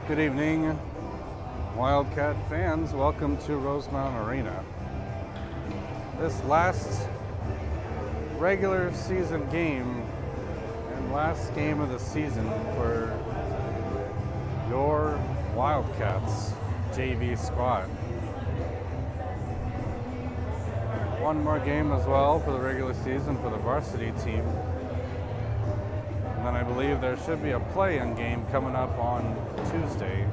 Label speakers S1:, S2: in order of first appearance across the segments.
S1: Good evening, Wildcat fans. Welcome to Rosemount Arena. This last regular season game and last game of the season for your Wildcats JV squad. One more game as well for the regular season for the varsity team. And then I believe there should be a play-in game coming up on Tuesday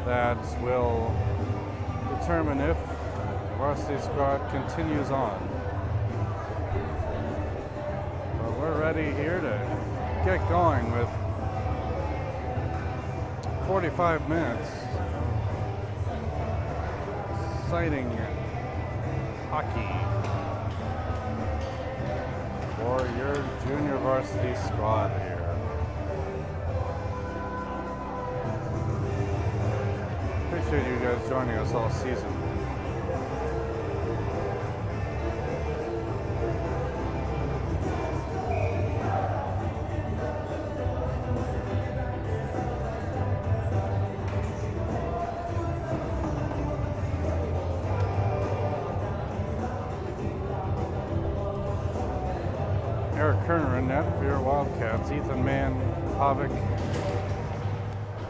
S1: that will determine if the varsity squad continues on. But we're ready here to get going with 45 minutes. Exciting hockey for your junior varsity squad here. Appreciate you guys joining us all season. Eric Kerner in net for your Wildcats. Ethan Mann, Pavic,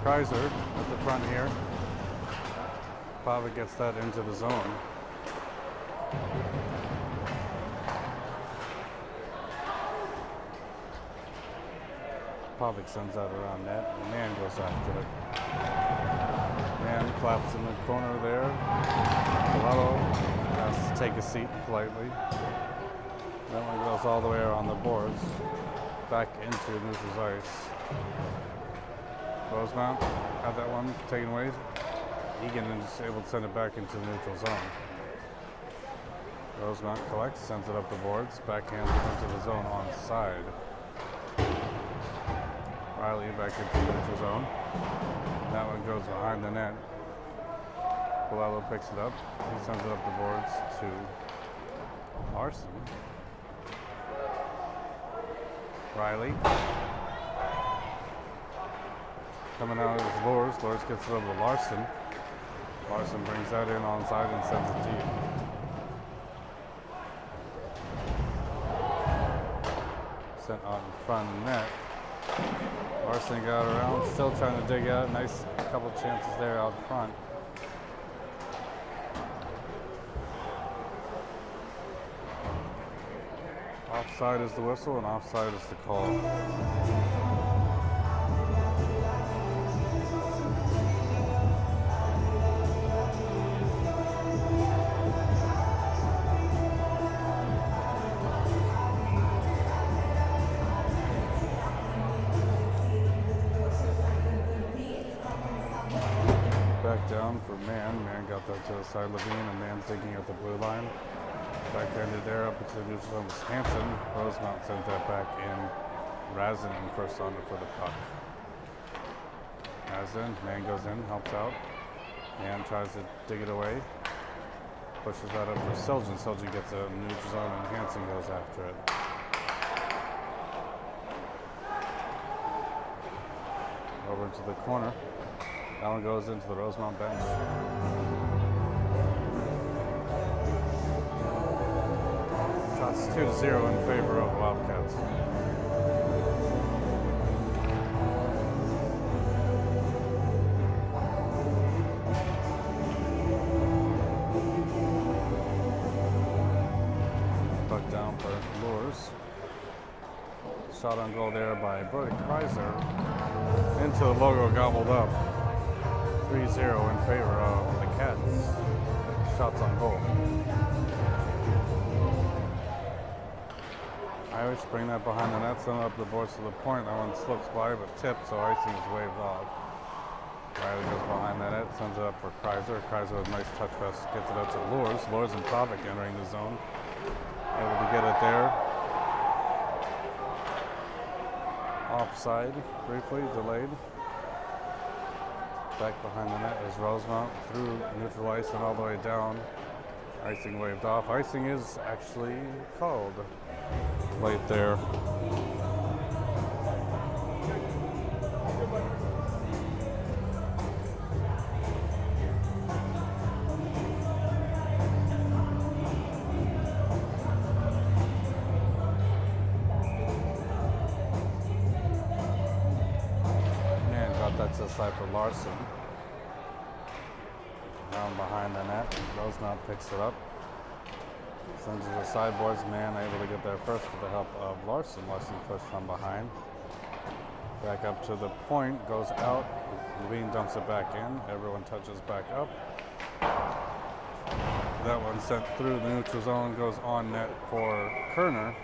S1: Kreiser at the front here. Pavic gets that into the zone. Pavic sends that around net. And Mann goes after it. Mann claps in the corner there. Colello has to take a seat politely. That one goes all the way around the boards, back into Noosa's ice. Rosemount had that one taken away. Eagan is able to send it back into the neutral zone. Rosemount collects, sends it up the boards, backhands it into the zone onside. Riley back into the neutral zone. That one goes behind the net. Colello picks it up. He sends it up the boards to Larson. Riley coming out is Lors. Lors gets it over to Larson. Larson brings that in onside and sends it deep. Sent out in front of the net. Larson got around, still trying to dig out. Nice couple chances there out front. Offside is the whistle and offside is the call. Back down for Mann. Mann got that to the side Levine and Mann digging at the blue line. Backhanded there up into the neutral zone was Hansen. Rosemount sends that back in. Razin in first on for the puck. Razin, Mann goes in, helps out. Mann tries to dig it away. Pushes that up for Seljan. Seljan gets a neutral zone and Hansen goes after it. Over to the corner. That one goes into the Rosemount bench. Shots 2-0 in favor of Wildcats. Puck down for Lors. Shot on goal there by Brody Kreiser. Into the logo, gobbled up. 3-0 in favor of the Cats. Shots on goal. Irish bring that behind the net, send it up the boards to the point. That one slips by but tipped, so icing is waved off. Riley goes behind the net, sends it up for Kreiser. Kreiser with a nice touch pass, gets it out to Lors. Lors and Pavic entering the zone. Able to get it there. Offside, briefly, delayed. Back behind the net is Rosemount through neutral ice and all the way down. Icing waved off. Icing is actually called right there. side for Larson. Down behind the net. Rosemount picks it up. Sends it to the sideboards. Man able to get there first with the help of Larson. Larson pushed from behind. Back up to the point. Goes out. Levine dumps it back in. Everyone touches back up. That one sent through the neutral zone. Goes on net for Kerner.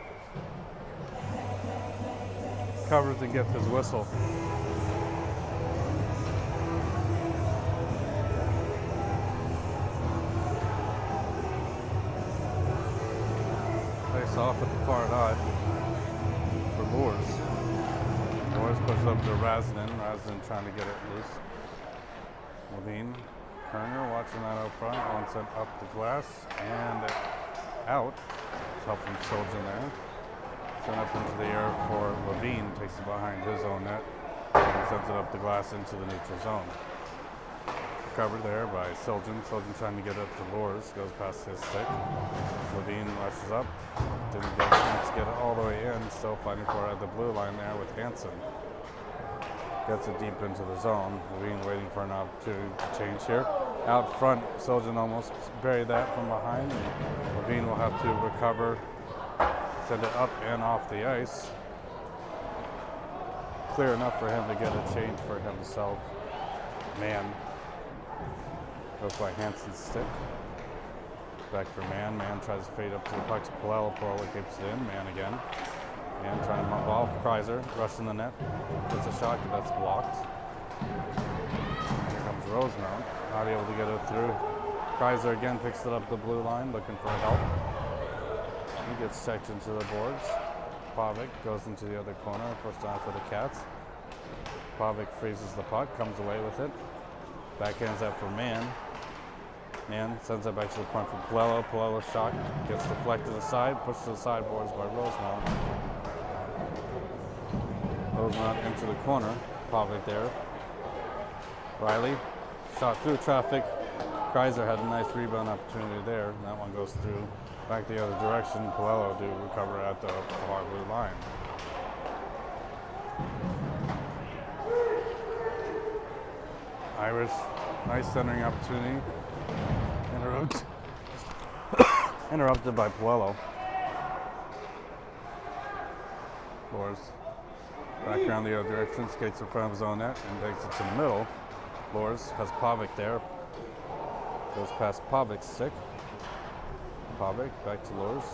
S1: Covers and gets his whistle. Face off at the far dot for Boers. Boers pushes up to Razdan. Razdan trying to get it loose. Levine, Kerner watching that up front. One sent up the glass and out. It's helping Soldier there. Sent up into the air for Levine. Takes it behind his own net. And sends it up the glass into the neutral zone. Covered there by Siljan. Siljan trying to get up to Boers. Goes past his stick. Levine rushes up. Didn't get a chance to get it all the way in. Still fighting for it at the blue line there with Hansen. Gets it deep into the zone. Levine waiting for an opportunity to change here. Out front, Siljan almost buried that from behind. Levine will have to recover. Send it up and off the ice. Clear enough for him to get a change for himself. Man. Goes by Hansen's stick. Back for Man. Man tries to fade up to the puck to Palella. Palella keeps it in. Man again. Man trying to bump off. Kreiser rushing the net. Gets a shot, but that's blocked. Here comes Rosemount. Not able to get it through. Kreiser again picks it up the blue line, looking for help. He gets checked into the boards. Pavic goes into the other corner. Pushed down for the Cats. Pavic freezes the puck. Comes away with it. Backhands that for Man. Man sends it back to the point for Palella. Palella's shot gets deflected aside, pushed to the sideboards by Rosemount. Rosemount into the corner. Pavic there. Riley shot through traffic. Kreiser had a nice rebound opportunity there. And that one goes through back the other direction. Palella do recover at the far blue line. Irish, nice centering opportunity. Interrupted by Puello. Boers back around the other direction, skates in front of his own net and takes it to the middle. Boers has Pavic there. Goes past Pavic's stick. Pavic back to Loers.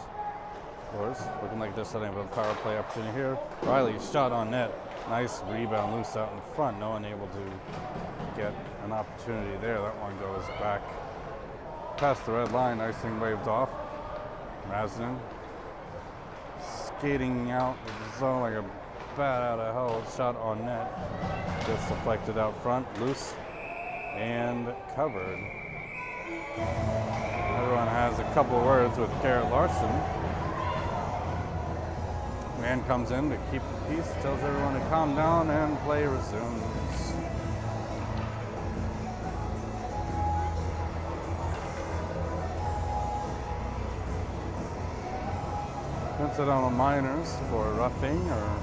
S1: Loers looking like they're setting up a power play opportunity here. Riley shot on net. Nice rebound loose out in front. No one able to get an opportunity there. That one goes back past the red line. Icing waved off. Razdan skating out of the zone like a bat out of hell. Shot on net. Gets deflected out front. Loose and covered. Everyone has a couple words with Garrett Larson. Man comes in to keep the peace, tells everyone to calm down, and play resumes. Incidental minors for roughing or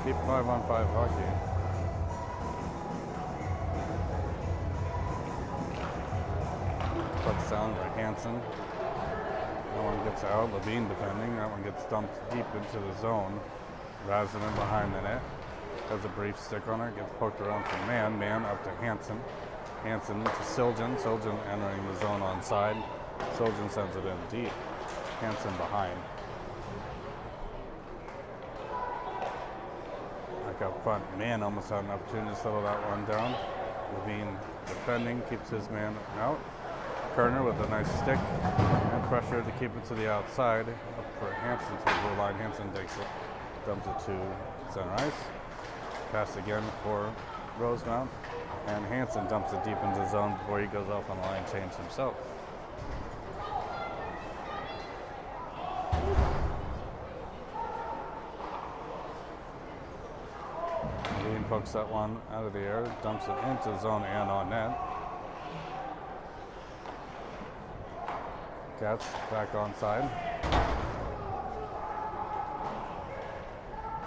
S1: keep 5-on-5 hockey. Touchdown by Hansen. That one gets out. Levine defending. That one gets dumped deep into the zone. Razdan behind the net. Has a brief stick on her. Gets poked around for Man. Man up to Hansen. Hansen to Siljan. Siljan entering the zone on side. Siljan sends it in deep. Hansen behind. Back up front. Man almost had an opportunity to settle that one down. Levine defending. Keeps his man out. Kerner with a nice stick and pressure to keep it to the outside. Up for Hansen to the blue line. Hansen takes it, dumps it to center ice. Pass again for Rosemount. And Hansen dumps it deep into the zone before he goes off on the line change himself. Levine pokes that one out of the air, dumps it into the zone and on net. Cats back on side.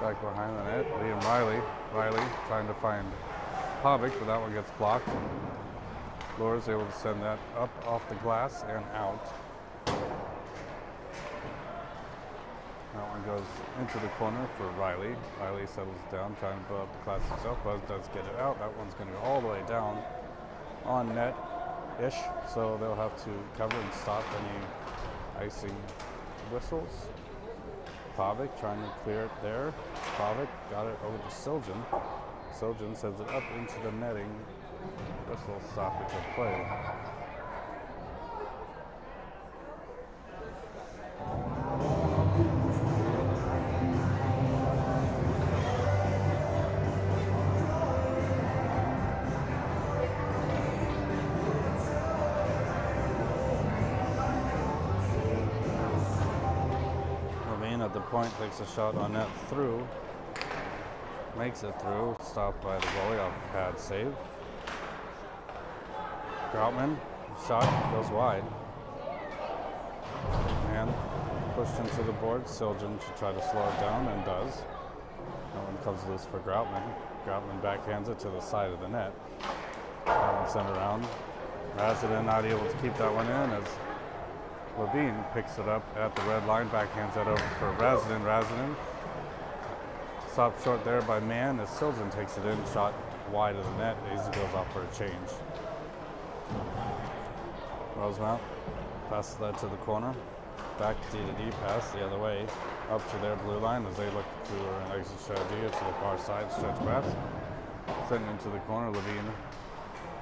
S1: Back behind the net, Liam Riley. Riley trying to find Pavic, but that one gets blocked. Laura's able to send that up off the glass and out. That one goes into the corner for Riley. Riley settles down, trying to blow up the glass himself. Buzz does get it out. That one's going to go all the way down on net-ish, so they'll have to cover and stop any icing whistles. Pavic trying to clear it there. Pavic got it over to Siljan. Siljan sends it up into the netting. Whistle stoppage of play. At the point takes a shot on net through, makes it through, stopped by the goalie off a pad save. Groutman, shot goes wide, and pushed into the board. Siljan to try to slow it down and does. That one comes loose for Groutman. Groutman backhands it to the side of the net. That one sent around. Razadin not able to keep that one in as Levine picks it up at the red line, backhands that over for Razadin. Razadin stopped short there by Mann as Siljan takes it in, shot wide of the net. Easy goes off for a change. Rosemount passes that to the corner. Back D-to-D pass the other way up to their blue line as they look through an exit strategy to the far side, stretch pass. Sent into the corner. Levine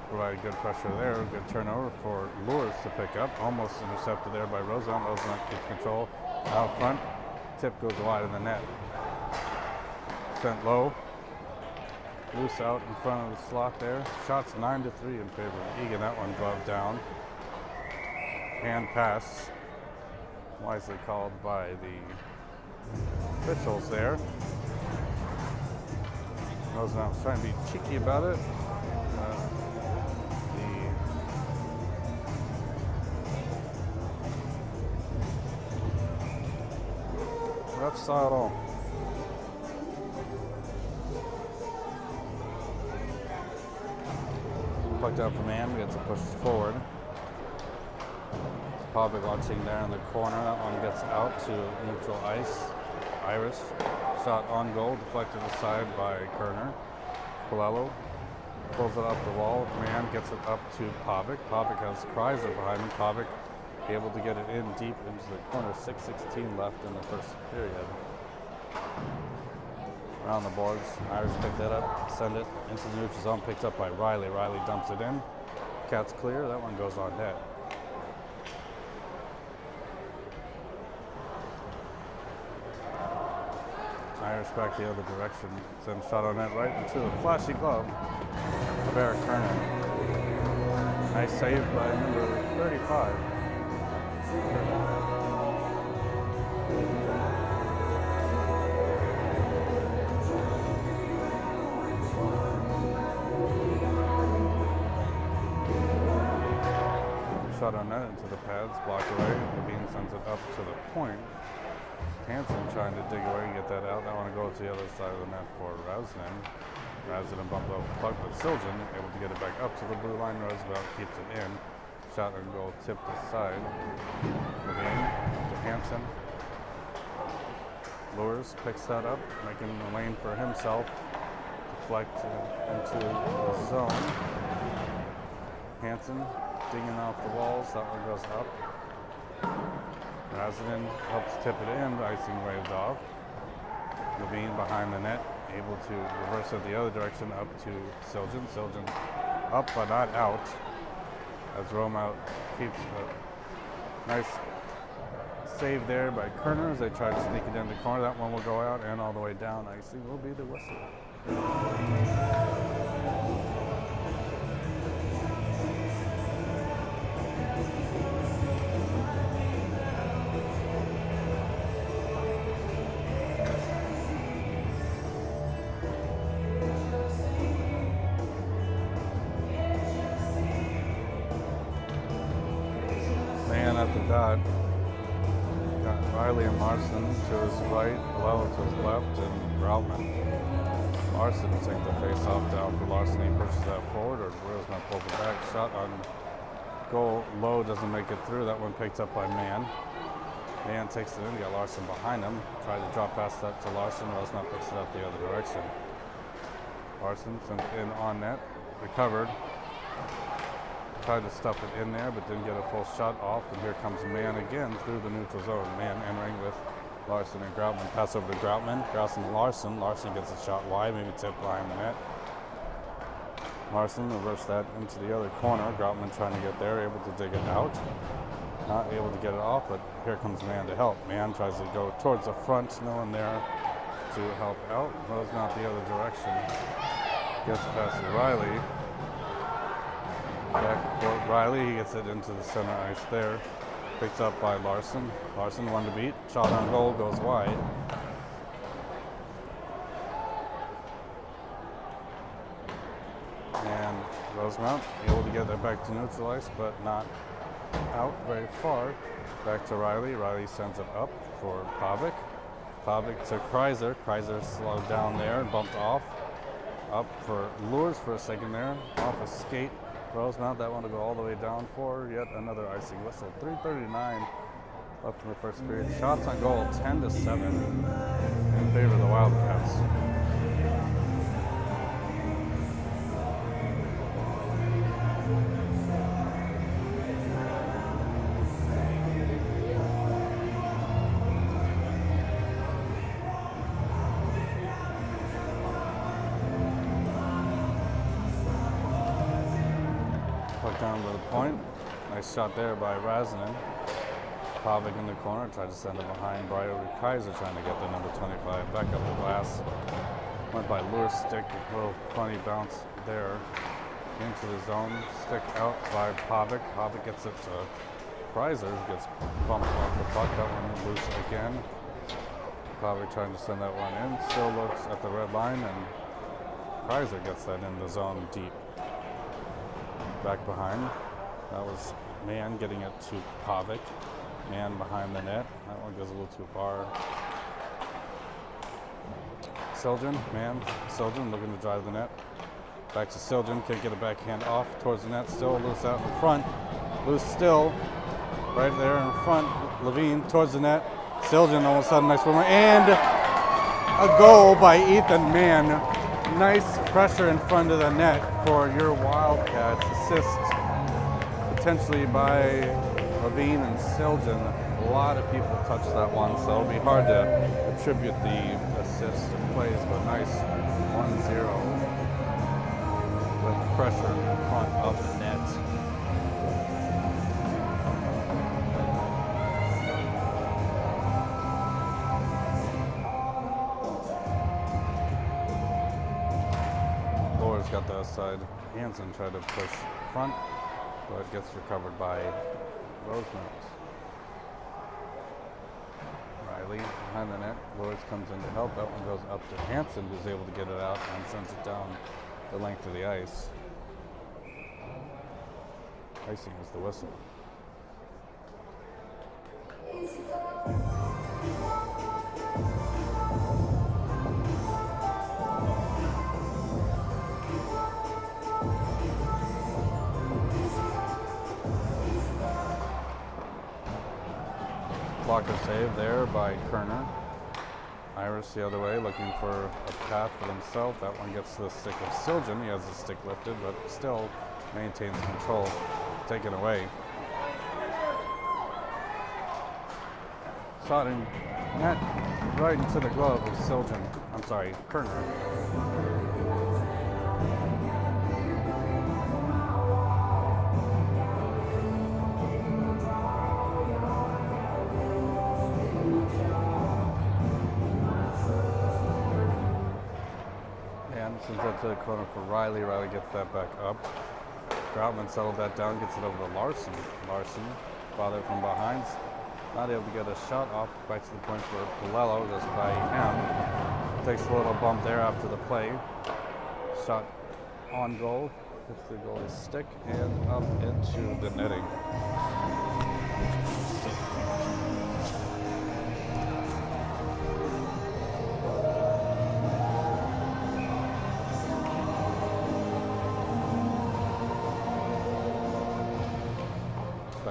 S1: provided good pressure there. Good turnover for Lures to pick up. Almost intercepted there by Rosemount. Rosemount keeps control out front. Tip goes wide in the net. Sent low. Loose out in front of the slot there. Shots 9-3 in favor of Eagan. That one glove down. Hand pass. Wisely called by the officials there. Rosemount's trying to be cheeky about it. Ref saw it all. Plucked out from Mann, gets it pushed forward. Pavic watching there in the corner. That one gets out to neutral ice. Irish shot on goal, deflected aside by Kerner. Colello pulls it up the wall. Mann gets it up to Pavic. Pavic has Kreiser behind him. Pavic able to get it in deep into the corner. 6:16 left in the first period. Around the boards, Irish pick that up, send it into the neutral zone, picked up by Riley. Riley dumps it in. Cat's clear. That one goes on net. Irish back the other direction. Send shot on net right into the flashy glove of Eric Kerner. Nice save by number 35. Shot on net into the pads, blocked away. Levine sends it up to the point. Hansen trying to dig away and get that out. I want to go to the other side of the net for Razadin. Razadin bumped over the puck, but Siljan able to get it back up to the blue line. Roosevelt keeps it in. Shot and goal tipped aside. Levine to Hansen. Lures picks that up, making a lane for himself. Deflect into the zone. Hansen digging off the walls. That one goes up. Razadin helps tip it in. Icing waved off. Levine behind the net, able to reverse it the other direction up to Siljan. Siljan up but not out. As Rosemount keeps a nice save there by Kerner as they try to sneak it in the corner. That one will go out and all the way down. Icing will be the whistle. At the dot, got Riley and Marson to his right, Lello to his left, and Groutman. Larson will take the face-off down for Larson. He pushes that forward, or Rosemount pulls it back. Shot on goal low, doesn't make it through. That one picked up by Mann. Mann takes it in, got Larson behind him. Tried to drop past that to Larson. Rosemount picks it up the other direction. Larson sent it in on net, recovered. Tried to stuff it in there, but didn't get a full shot off. And here comes Mann again through the neutral zone. Mann entering with Larson and Groutman. Pass over to Groutman. Groutman to Larson. Larson gets a shot wide, maybe tipped behind the net. Larson reversed that into the other corner. Groutman trying to get there, able to dig it out. Not able to get it off, but here comes Mann to help. Mann tries to go towards the front, no one there to help out. Rosemount the other direction. Gets past Riley. Back for Riley, he gets it into the center ice there. Picked up by Larson. Larson one to beat. Shot on goal, goes wide. And Rosemount able to get that back to neutral ice, but not out very far. Back to Riley. Riley sends it up for Pavic. Pavic to Kreiser. Kreiser slowed down there, bumped off. Up for Lures for a second there. Off a skate. Rosemount, that one to go all the way down for yet another icing whistle. 3:39 left in the first period. Shots on goal, 10-7 in favor of the Wildcats. Down to the point. Nice shot there by Razinen. Pavic in the corner, tried to send it behind. Briar Kaiser trying to get the number 25 back up the glass. Went by Lure's stick, a little funny bounce there into the zone. Stick out by Pavic. Pavic gets it to Kaiser, gets bumped off the puck. That one loose again. Pavic trying to send that one in. Still looks at the red line, and Kaiser gets that in the zone deep. Back behind. That was Mann getting it to Pavic. Mann behind the net. That one goes a little too far. Siljan, Mann, Siljan looking to drive the net. Back to Siljan, can't get a backhand off towards the net. Still loose out in front. Loose still. Right there in front. Levine towards the net. Siljan all of a sudden next one. And a goal by Ethan Mann. Nice pressure in front of the net for your Wildcats. Assist potentially by Levine and Siljan. A lot of people touched that one, so it'll be hard to attribute the assist to plays, but nice 1-0 with pressure in front of the net. Got the outside. Hansen tried to push front, but gets recovered by Rosemount. Riley behind the net. Lawrence comes in to help. That one goes up to Hansen, who's able to get it out and sends it down the length of the ice. Icing is the whistle. Blocker save there by Kerner. Iris the other way, looking for a path for himself. That one gets to the stick of Siljan. He has the stick lifted, but still maintains control. Taken away. Shot in net right into the glove of Siljan. I'm sorry, Kerner. Sends that to the corner for Riley. Riley gets that back up. Groutman settled that down, gets it over to Larson. Larson bothered from behind. Not able to get a shot off. Back to the point for Palello. Goes by him. Takes a little bump there after the play. Shot on goal. Hits the goalie's stick and up into the netting.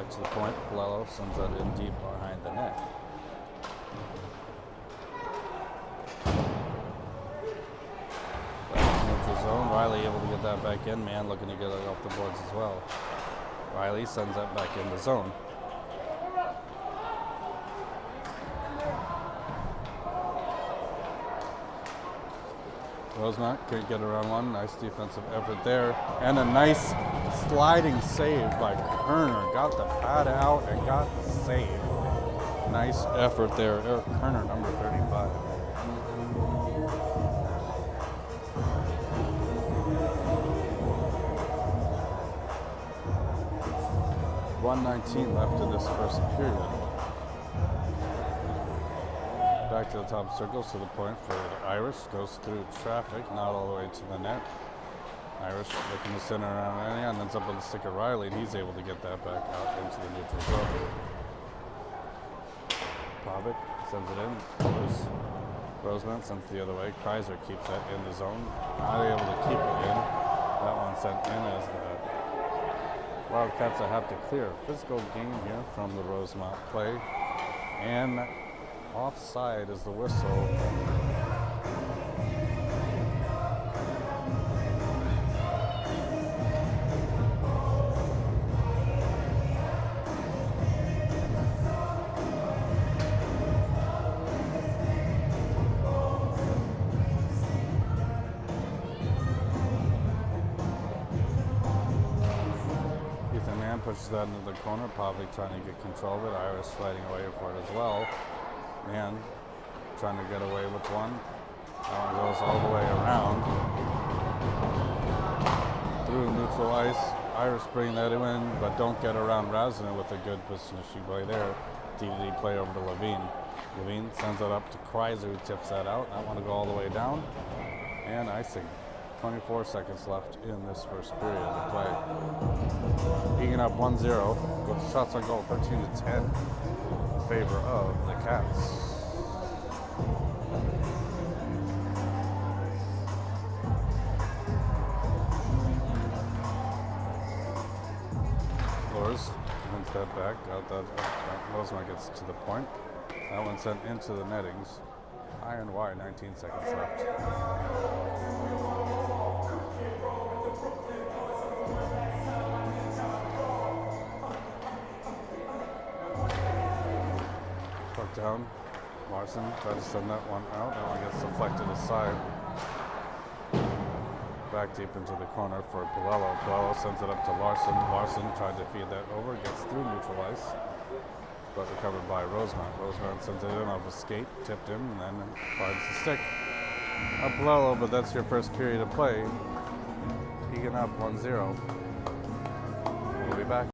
S1: back to the point. Palello sends that in deep behind the net. Neutral zone. Riley able to get that back in. Man looking to get it off the boards as well. Riley sends that back in the zone. Rosemount could get around one. Nice defensive effort there. And a nice sliding save by Kerner. Got the pad out and got the save. Nice effort there. Eric Kerner, number 35. .119 left in this first period. Back to the top circle, to the point for the Irish. Goes through traffic, not all the way to the net. Irish looking to center around and ends up with the stick of Riley, and he's able to get that back out into the neutral zone. Pavic sends it in, loose. Rosemount sends it the other way. Kreiser keeps that in the zone. Not able to keep it in. That one sent in as the Wildcats that have to clear. Physical game here from the Rosemount play. And offside is the whistle. Pushes that into the corner. Pavlik trying to get control of it. Irish sliding away for it as well. Man trying to get away with one. That one goes all the way around. Through neutral ice. Irish bring that in, but don't get around Razin with a good position play there. DDD play over to Levine. Levine sends it up to Kreiser, who tips that out. That one to go all the way down. And icing. 24 seconds left in this first period of play. Eagan up 1-0 with shots on goal 13-10 in favor of the Cats. Flores wins that back. Rosemount gets to the point. That one sent into the nettings. High and wide, 19 seconds left. Puck down. Larson tried to send that one out. That one gets deflected aside. Back deep into the corner for Palello. Palello sends it up to Larson. Larson tried to feed that over. Gets through neutral ice, but recovered by Rosemount. Rosemount sends it in off a skate, tipped him, and then finds the stick. Palello, but that's your first period of play. Eagan up 1-0. We'll be back.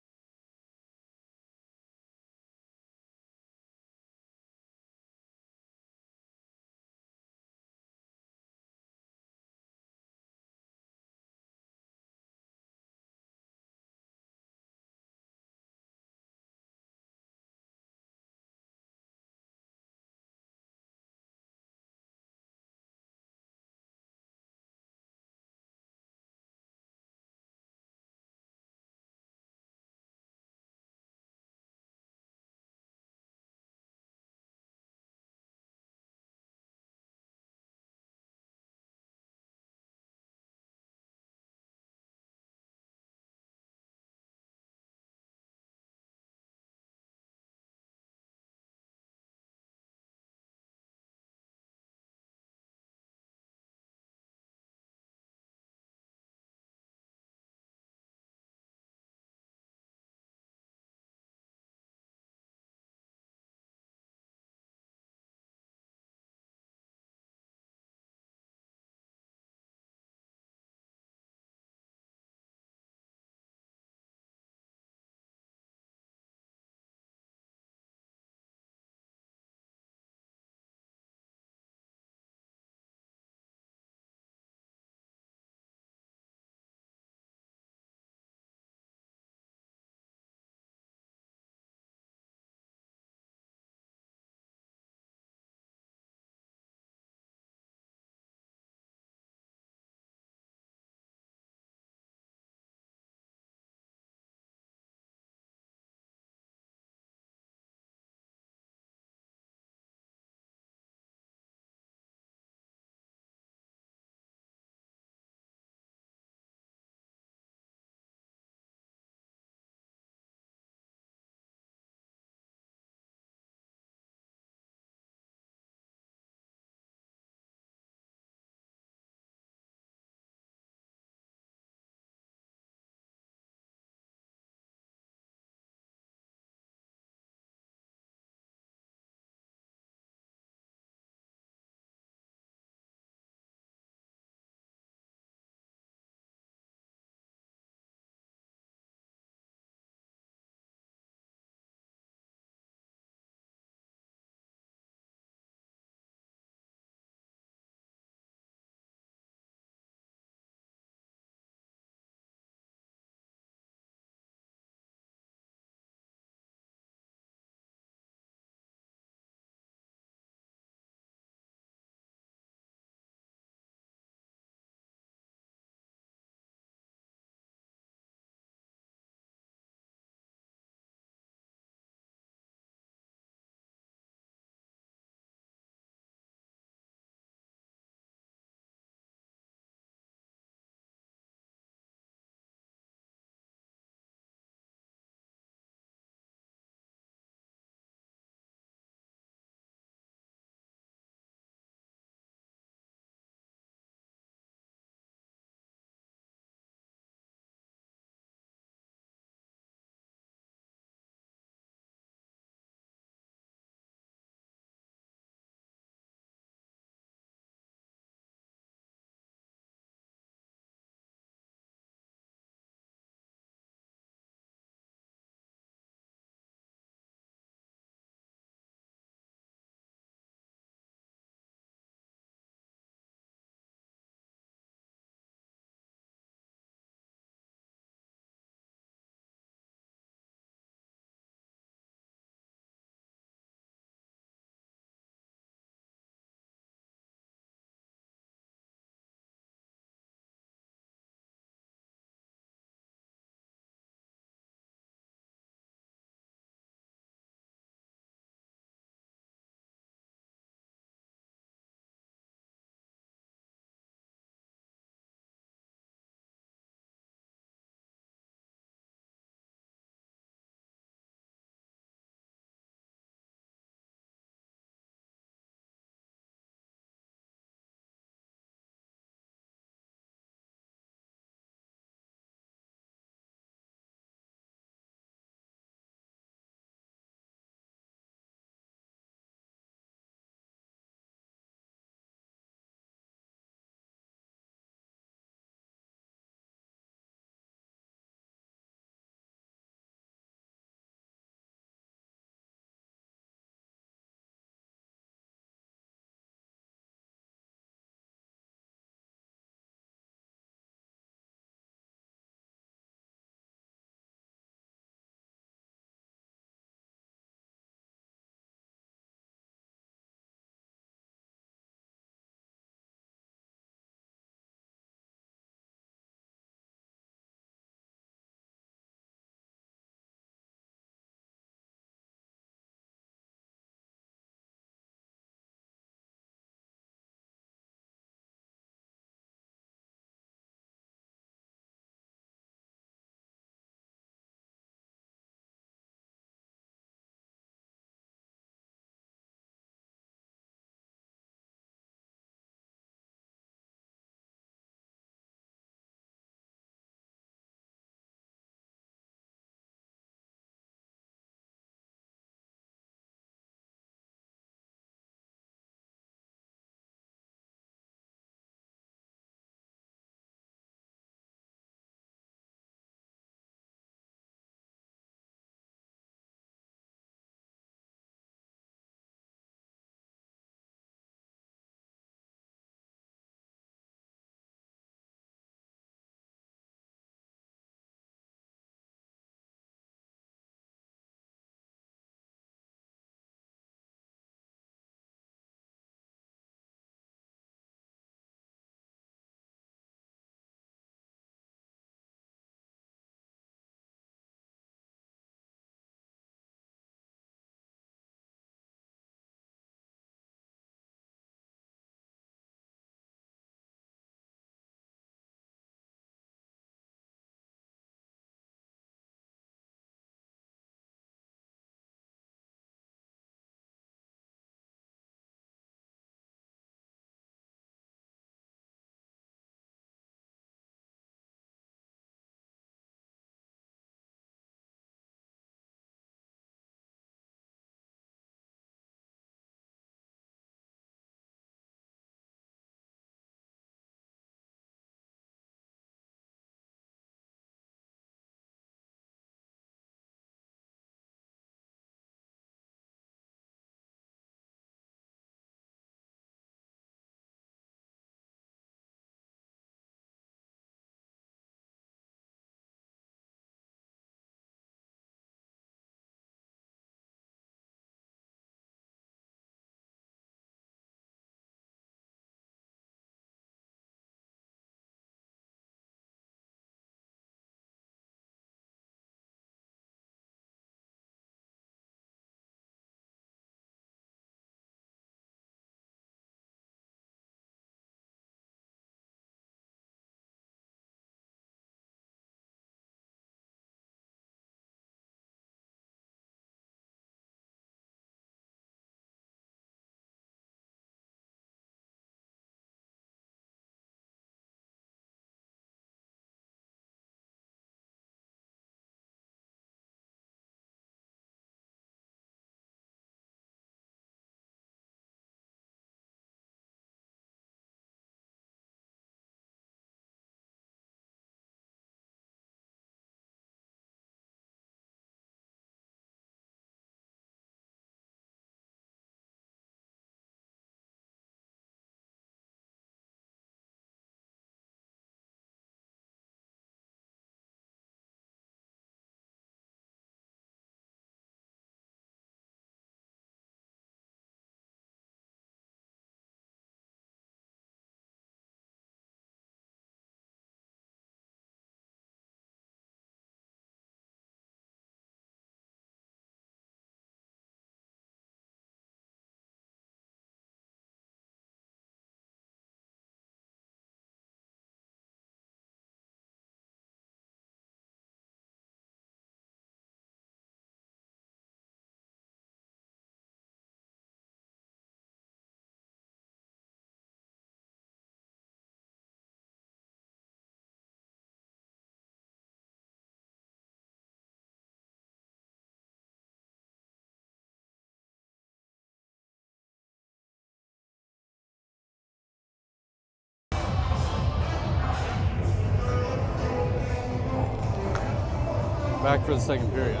S1: Back for the second period.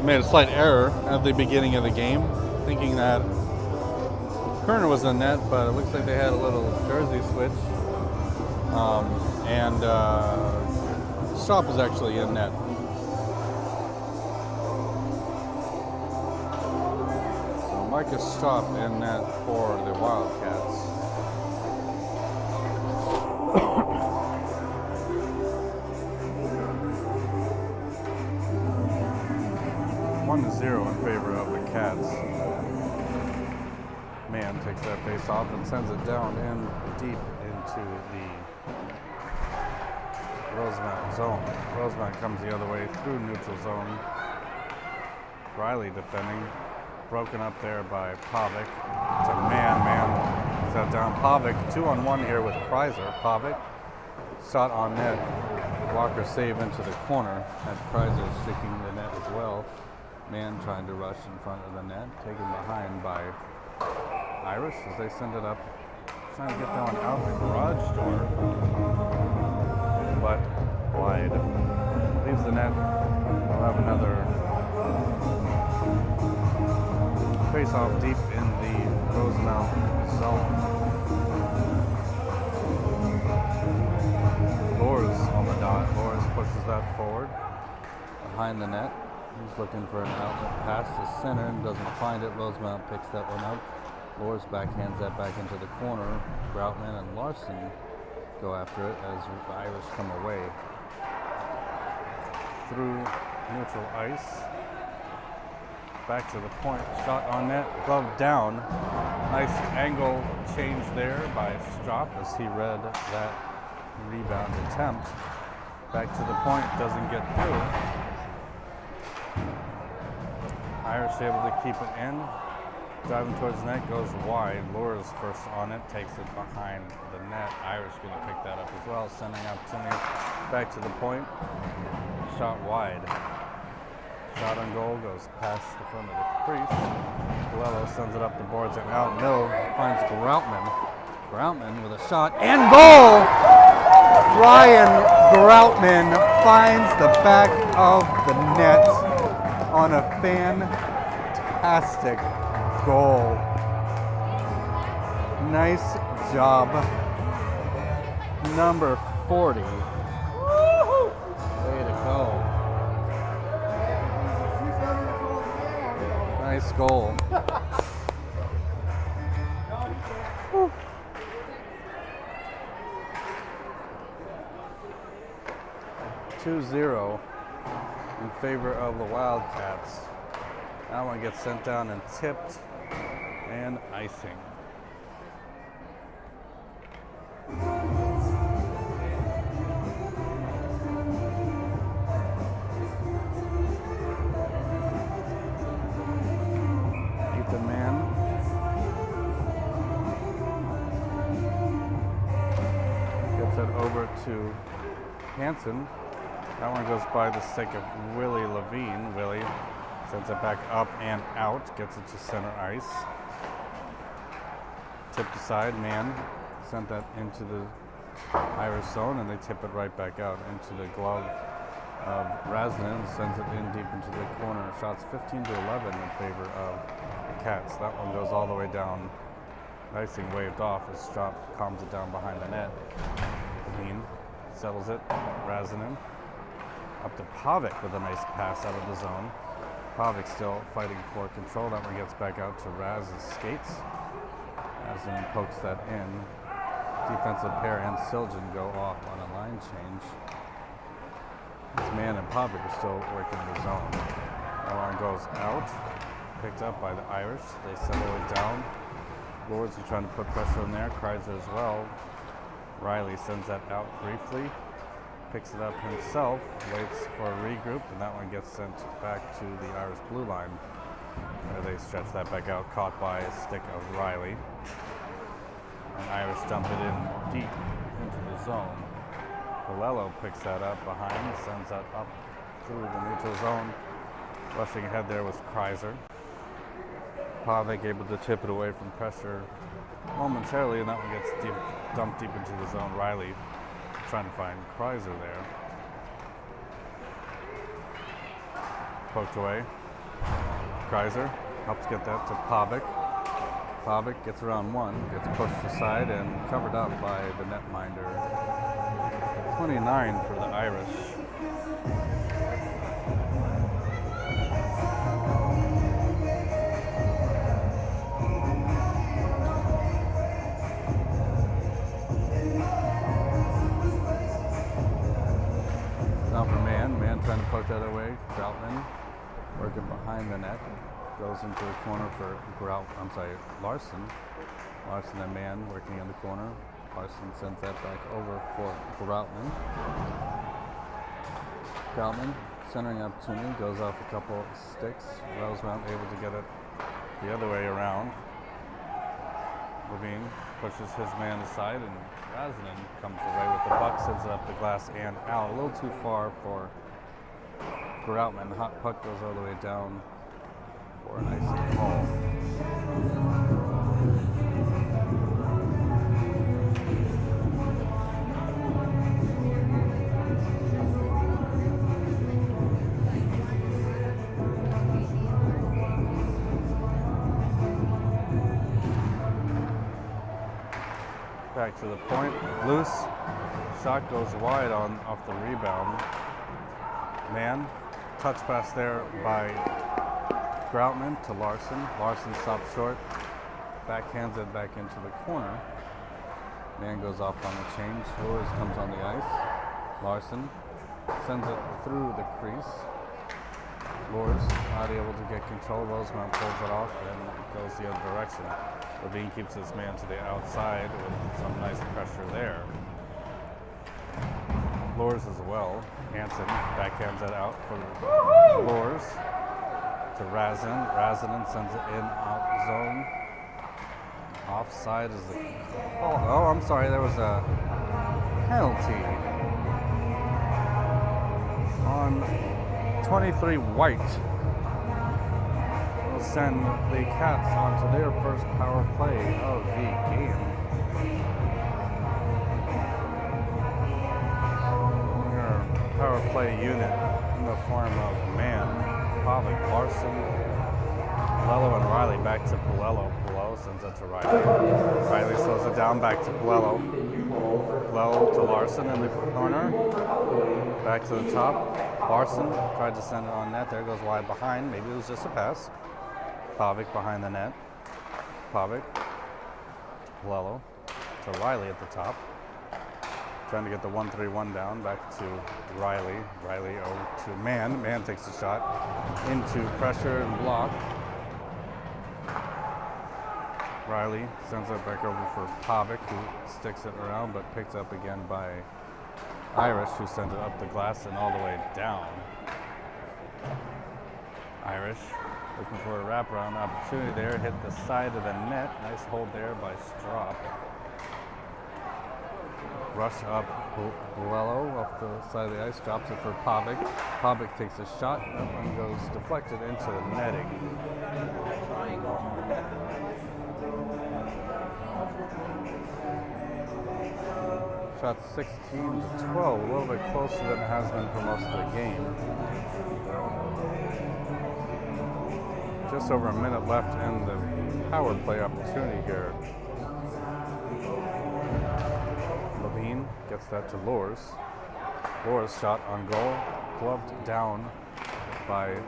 S1: Made a slight error at the beginning of the game, thinking that Kerner was in net, but it looks like they had a little jersey switch. And Stop is actually in net. So Marcus Stop in net for the Wildcats. 1-0 in favor of the Cats. Man takes that face off and sends it down in deep into the Rosemount zone. Rosemount comes the other way through neutral zone. Riley defending. Broken up there by Pavic. It's a man set down. Pavic 2-on-1 here with Kreiser. Pavic shot on net. Walker save into the corner. And Kreiser sticking the net as well. Man trying to rush in front of the net. Taken behind by Irish as they send it up. Trying to get that one out the garage door. But wide. Leaves the net. We'll have another face-off deep in the Rosemount zone. Lors on the dot. Lors pushes that forward. Behind the net. He's looking for an outlet pass to center and doesn't find it. Rosemount picks that one up. Lors backhands that back into the corner. Groutman and Larson go after it as the Irish come away. Through neutral ice. Back to the point. Shot on net. Glove down. Nice angle change there by Strop as he read that rebound attempt. Back to the point. Doesn't get through. Irish able to keep it in. Driving towards the net, goes wide. Lures first on it, takes it behind the net. Irish going to pick that up as well. Sending opportunity back to the point. Shot wide. Shot on goal, goes past the front of the crease. Colello sends it up the boards and out. Mill finds Groutman. Groutman with a shot and goal! Ryan Groutman finds the back of the net on a fantastic goal. Nice job. Number 40. Woo-hoo! Way to go. Nice goal. 2-0 in favor of the Wildcats. That one gets sent down and tipped and icing. Ethan Mann. Gets it over to Hansen. That one goes by the stick of Willie Levine. Willie sends it back up and out, gets it to center ice. Tipped aside, Man sent that into the Irish zone, and they tip it right back out into the glove of Raznan. Sends it in deep into the corner. Shots 15-11 in favor of the Cats. That one goes all the way down. Icing waved off as Strop calms it down behind the net. Clean settles it. Raznan up to Pavic with a nice pass out of the zone. Pavic still fighting for control. That one gets back out to Raz's skates. Razin pokes that in. Defensive pair and Siljan go off on a line change. This Man and Pavic are still working the zone. That one goes out. Picked up by the Irish. They settle it down. Lords are trying to put pressure on there. Kreiser as well. Riley sends that out briefly. Picks it up himself, waits for a regroup, and that one gets sent back to the Irish blue line. There they stretch that back out, caught by a stick of Riley. And Irish dump it in deep into the zone. Colello picks that up behind, sends that up through the neutral zone. Rushing ahead there was Kreiser. Pavic able to chip it away from pressure momentarily, and that one gets dumped deep into the zone. Riley trying to find Kreiser there. Poked away. Kreiser helps get that to Pavic. Pavic gets around one, gets pushed aside and covered up by the netminder. 29 for the Irish. Now for Man trying to poke that away. Groutman working behind the net. Goes into the corner for Larson. Larson and Man working in the corner. Larson sends that back over for Groutman. Groutman centering opportunity, goes off a couple sticks. Rosemount able to get it the other way around. Levine pushes his man aside, and Razanen comes away with the puck, sends it up the glass and out. A little too far for Groutman. Hot puck goes all the way down for a nice call. Back to the point, loose, shot goes wide off the rebound. Man, touch pass there by Groutman to Larson. Larson stops short, backhands it back into the corner. Man goes off on the change. Lewis comes on the ice. Larson sends it through the crease. Lewis not able to get control. Rosemount pulls it off and goes the other direction. Levine keeps his man to the outside with some nice pressure there. Lures as well. Hansen backhands it out for Lures to Razanen. Razanen sends it in out zone. Offside is the oh, I'm sorry, there was a penalty on 23 White. Will send the Cats onto their first power play of the game. Their power play unit in the form of Man, Pavic, Larson, Palello, and Riley. Back to Palello. Palello sends it to Riley. Riley slows it down, back to Palello. Palello to Larson in the corner. Back to the top. Larson tried to send it on net. There goes wide behind. Maybe it was just a pass. Pavic behind the net. Pavic. Palello to Riley at the top. Trying to get the 1-3-1 down. Back to Riley. Riley over to Man. Man takes a shot into pressure and block. Riley sends it back over for Pavic, who sticks it around, but picked up again by Irish, who sent it up the glass and all the way down. Irish looking for a wraparound opportunity there, hit the side of the net. Nice hold there by Strop. Rush up Palello off the side of the ice, drops it for Pavic. Pavic takes a shot, that one goes deflected into the netting. Shot 16-12, a little bit closer than it has been for most of the game. Just over a minute left in the power play opportunity here. Levine gets that to Lures. Lures shot on goal, gloved down by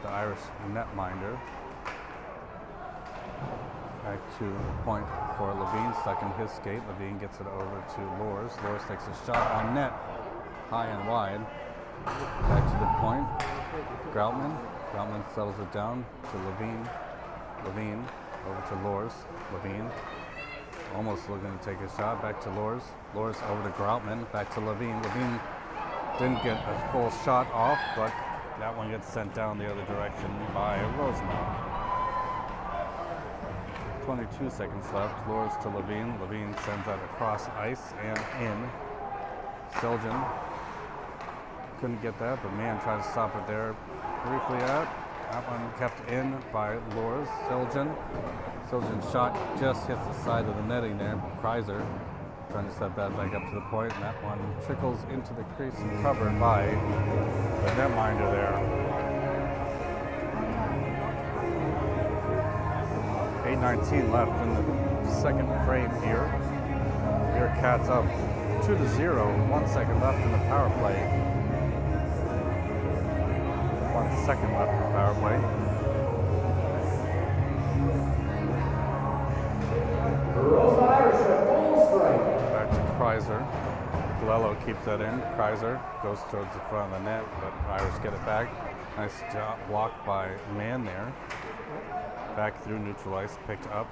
S1: the Irish netminder. Back to point for Levine, stuck in his skate. Levine gets it over to Lures. Lures takes a shot on net, high and wide. Back to the point. Groutman. Groutman settles it down to Levine. Levine over to Lures. Levine almost looking to take a shot. Back to Lures. Lures over to Groutman. Back to Levine. Levine didn't get a full shot off, but that one gets sent down the other direction by Rosemount. 22 seconds left. Lures to Levine. Levine sends that across ice and in. Seljan couldn't get that, but Man tried to stop it there. Briefly out. That one kept in by Lors. Siljan's shot just hits the side of the netting there. Kreiser trying to set that back up to the point, and that one trickles into the crease and covered by the netminder there. 8:19 left in the second frame here. Cats up 2-0. 1 second left in the power play. 1 second left in the power play. Back to Kreiser. Lello keeps that in. Kreiser goes towards the front of the net, but Irish get it back. Nice job block by Mann there. Back through neutral ice, picked up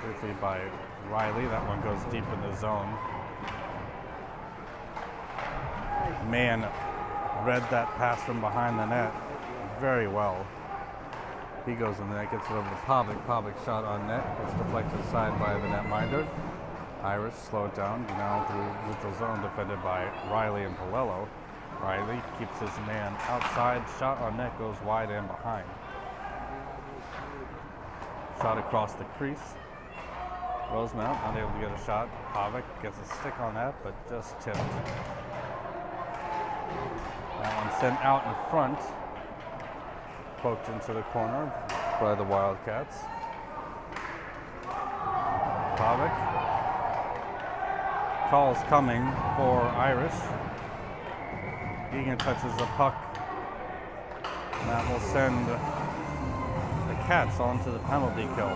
S1: briefly by Riley. That one goes deep in the zone. Mann read that pass from behind the net very well. He goes in the net, gets it over to Pavic. Pavic shot on net, gets deflected aside by the netminder. Irish slow it down, now through neutral zone, defended by Riley and Palello. Riley keeps his man outside. Shot on net goes wide and behind. Shot across the crease. Rosemount unable to get a shot. Pavic gets a stick on that, but just tipped. That one sent out in front. Poked into the corner by the Wildcats. Pavic. Call's coming for Irish. Eagan touches the puck. And that will send the Cats onto the penalty kill.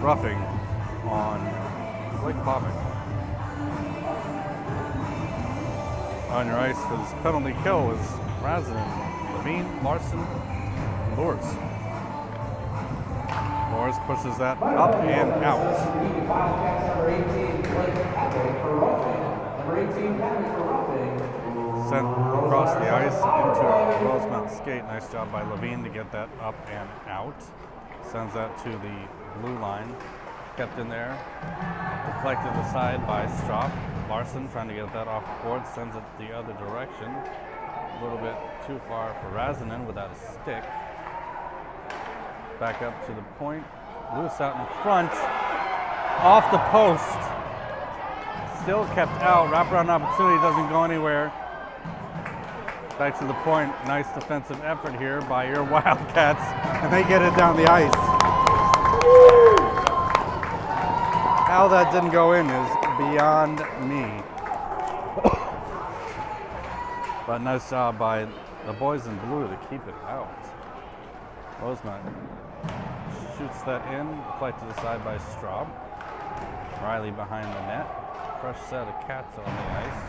S1: Roughing on Blake Pavic. On your ice for this penalty kill is Razin, Levine, Larson, and Lors. Lors pushes that up and out. Sent across the ice into a Rosemount skate. Nice job by Levine to get that up and out. Sends that to the blue line. Kept in there. Deflected aside by Strop. Larson trying to get that off the board. Sends it the other direction. A little bit too far for Razinen without a stick. Back up to the point. Loose out in front. Off the post. Still kept out. Wraparound opportunity doesn't go anywhere. Back to the point. Nice defensive effort here by your Wildcats. And they get it down the ice. How that didn't go in is beyond me. But nice job by the boys in blue to keep it out. Rosemount shoots that in, deflected aside by Straub. Riley behind the net. Fresh set of Cats on the ice.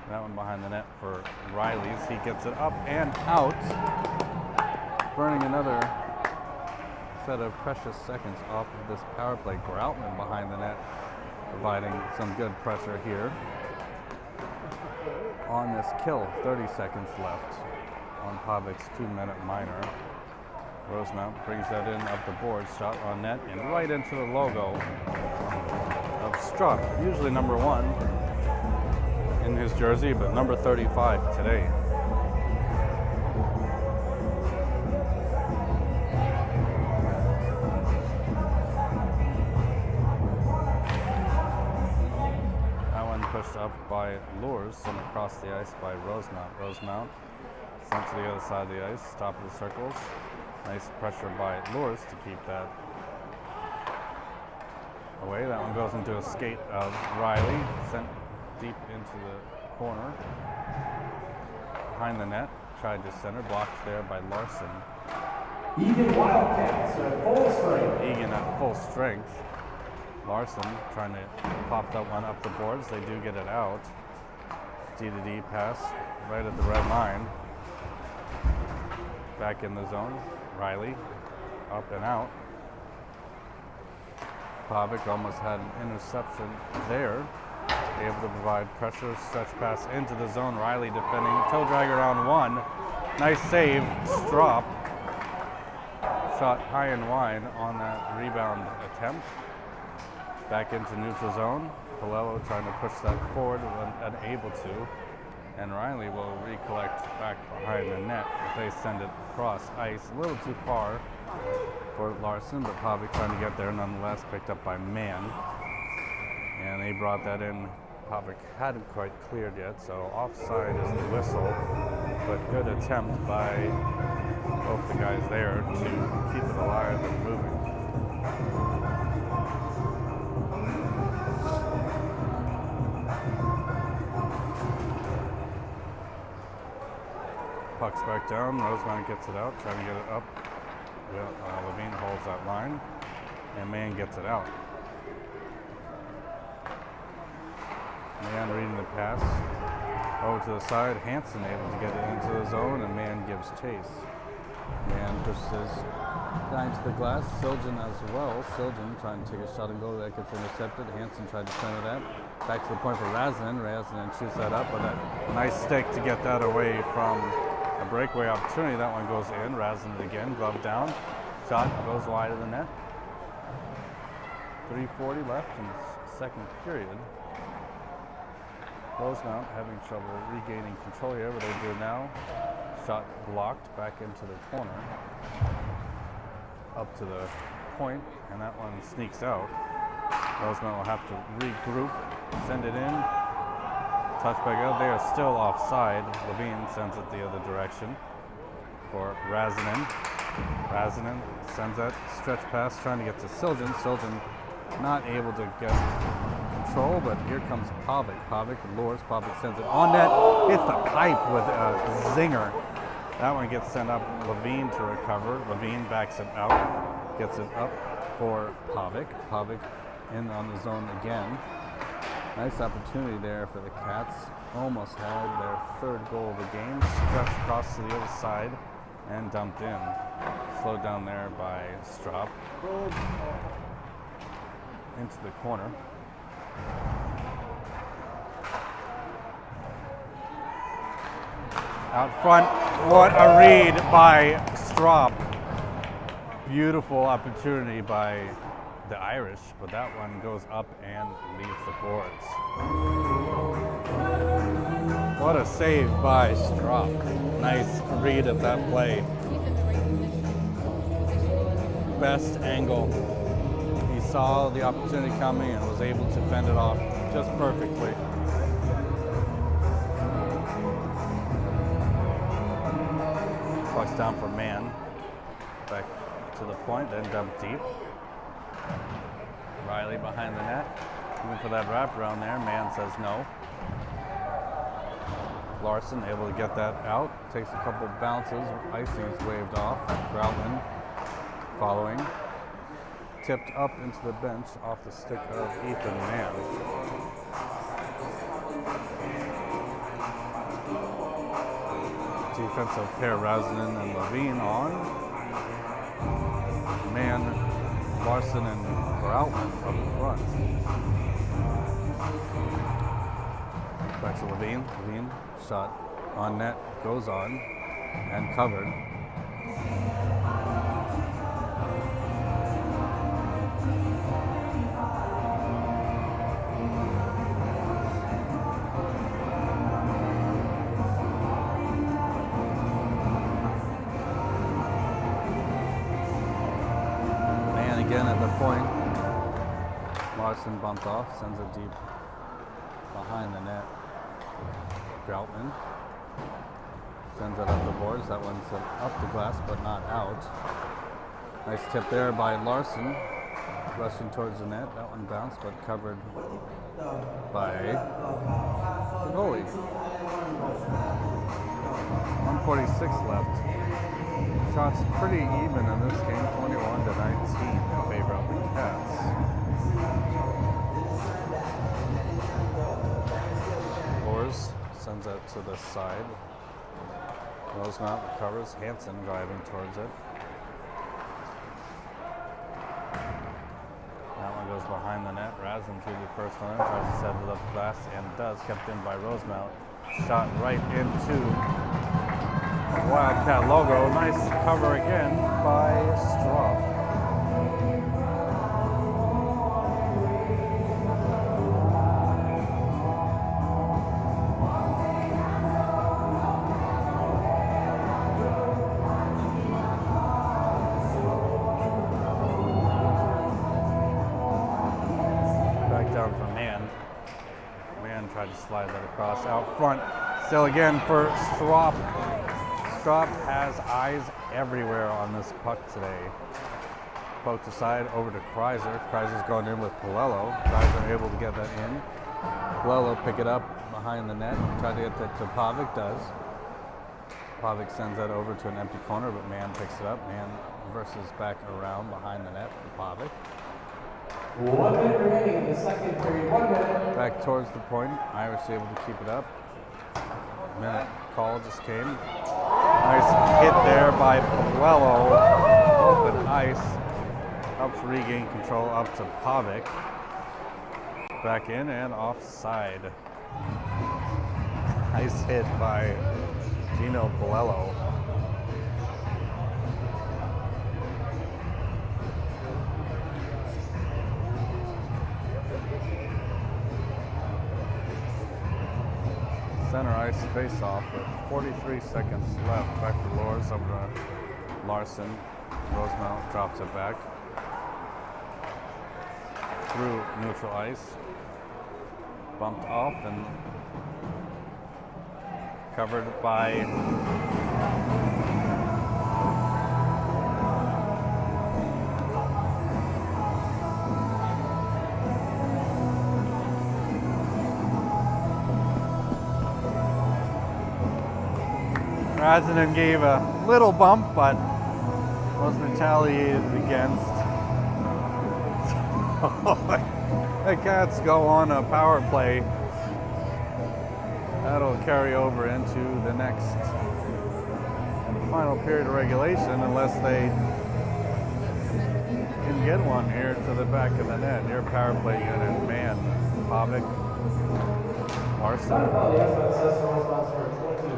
S1: That one behind the net for Riley's. He gets it up and out. Burning another set of precious seconds off of this power play. Groutman behind the net, providing some good pressure here on this kill. 30 seconds left on Pavic's 2-minute minor. Rosemount brings that in up the board, shot on net and right into the logo of Struck, usually number 1 in his jersey, but number 35 today. Pushed up by Lors, sent across the ice by Rosemount. Rosemount sent to the other side of the ice, top of the circles. Nice pressure by Lors to keep that away. That one goes into a skate of Riley, sent deep into the corner. Behind the net, tried to center, blocked there by Larson.
S2: Eagan Wildcats at full strength.
S1: Eagan at full strength. Larson trying to pop that one up the boards. They do get it out. D-to-D pass right at the red line. Back in the zone. Riley up and out. Pavic almost had an interception there. Able to provide pressure. Stretch pass into the zone. Riley defending. Toe dragger on 1. Nice save. Strop. Shot high and wide on that rebound attempt. Back into neutral zone. Palello trying to push that forward, unable to. And Riley will recollect back behind the net if they send it across ice. A little too far for Larson, but Pavic trying to get there nonetheless, picked up by Mann. And they brought that in. Pavic hadn't quite cleared yet, so offside is the whistle. But good attempt by both the guys there to keep it alive and moving. Puck's back down. Rosemount gets it out, trying to get it up. Levine holds that line, and Mann gets it out. Mann reading the pass over to the side. Hansen able to get it into the zone, and Mann gives chase. Mann pushes guy into the glass. Siljan as well. Siljan trying to take a shot and go. That gets intercepted. Hansen tried to center that. Back to the point for Razin. Razin shoots that up, but a nice stick to get that away from a breakaway opportunity. That one goes in. Razin again. Glove down. Shot goes wide of the net. 3:40 left in the second period. Rosemount having trouble regaining control here, but they do now. Shot blocked back into the corner. Up to the point, and that one sneaks out. Rosemount will have to regroup, send it in. Touchback out. They are still offside. Levine sends it the other direction for Razinen. Razinen sends that stretch pass, trying to get to Siljan. Siljan not able to get control, but here comes Pavic. Pavic lures. Pavic sends it on net. Hits the pipe with a zinger. That one gets sent up. Levine to recover. Levine backs it out. Gets it up for Pavic. Pavic in on the zone again. Nice opportunity there for the Cats. Almost had their third goal of the game. Stretched across to the other side and dumped in. Slowed down there by Strop. Into the corner. Out front, what a read by Strop. Beautiful opportunity by the Irish, but that one goes up and leaves the boards. What a save by Strop. Nice read of that play. Best angle. He saw the opportunity coming and was able to fend it off just perfectly. Puck's down for Mann. Back to the point, then dumped deep. Riley behind the net. Looking for that wraparound there. Mann says no. Larson able to get that out. Takes a couple bounces. Icing's waved off. Groutman following. Tipped up into the bench off the stick of Ethan Mann. Defensive pair Razinen and Levine on. Mann, Larson, and Groutman up front. Back to Levine. Levine shot on net, goes on, and covered. Again at the point, Larson bumped off, sends it deep behind the net. Groutman sends it up the boards. That one's up the glass, but not out. Nice tip there by Larson, rushing towards the net. That one bounced, but covered by the goalie. 1:46 left. Shots pretty even in this game, 21-19 in favor of the Cats. Lors sends that to the side. Rosemount recovers. Hansen driving towards it. That one goes behind the net. Razin through the first line, tries to set it up the glass, and does. Kept in by Rosemount. Shot right into Wildcat logo. Nice cover again by Straub. Back down for Man. Man tried to slide that across out front. Still again for Straub. Straub has eyes everywhere on this puck today. Poked aside over to Kreiser. Kreiser's going in with Palello. Kreiser able to get that in. Palello pick it up behind the net. Try to get that to Pavic. Does. Pavic sends that over to an empty corner, but Man picks it up. Man versus back around behind the net for Pavic.
S2: 1 minute remaining in the second period. 1 minute.
S1: Back towards the point. Irish able to keep it up. Minute call just came. Nice hit there by Palello. Open ice. Helps regain control up to Pavic. Back in and offside. Nice hit by Gino Palello. Center ice face-off with 43 seconds left. Back for Loers over to Larson. Rosemount drops it back. Through neutral ice. Bumped off and covered by Razinen gave a little bump, but was retaliated against. The Cats go on a power play. That'll carry over into the next and final period of regulation unless they can get one here to the back of the net. Near power play unit, Man, Pavic, Larson,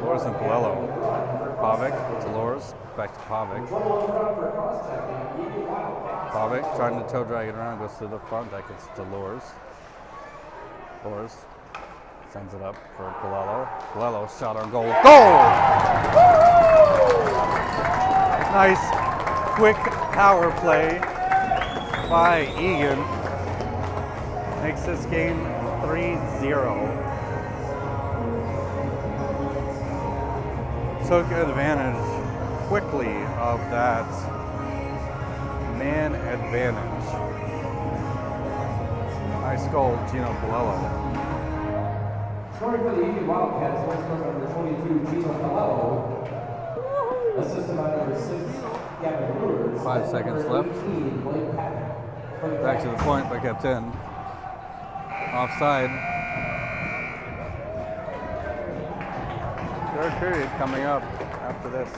S1: Loers and Palello. Pavic to Loers, back to Pavic. Pavic trying to toe drag it around, goes to the front, that gets to Loers. Loers sends it up for Palello. Palello shot on goal. Goal! Nice quick power play by Eagan. Makes this game 3-0. Took advantage quickly of that man advantage. Nice goal, Gino Palello.
S2: Scoring for the Eagan Wildcats was number 22, Gino Palello. Assisted by number 6, Gavin Brewers.
S1: 5 seconds left.
S2: 18, Blake Pavic.
S1: Back to the point, but kept in. Offside. Third period coming up after this.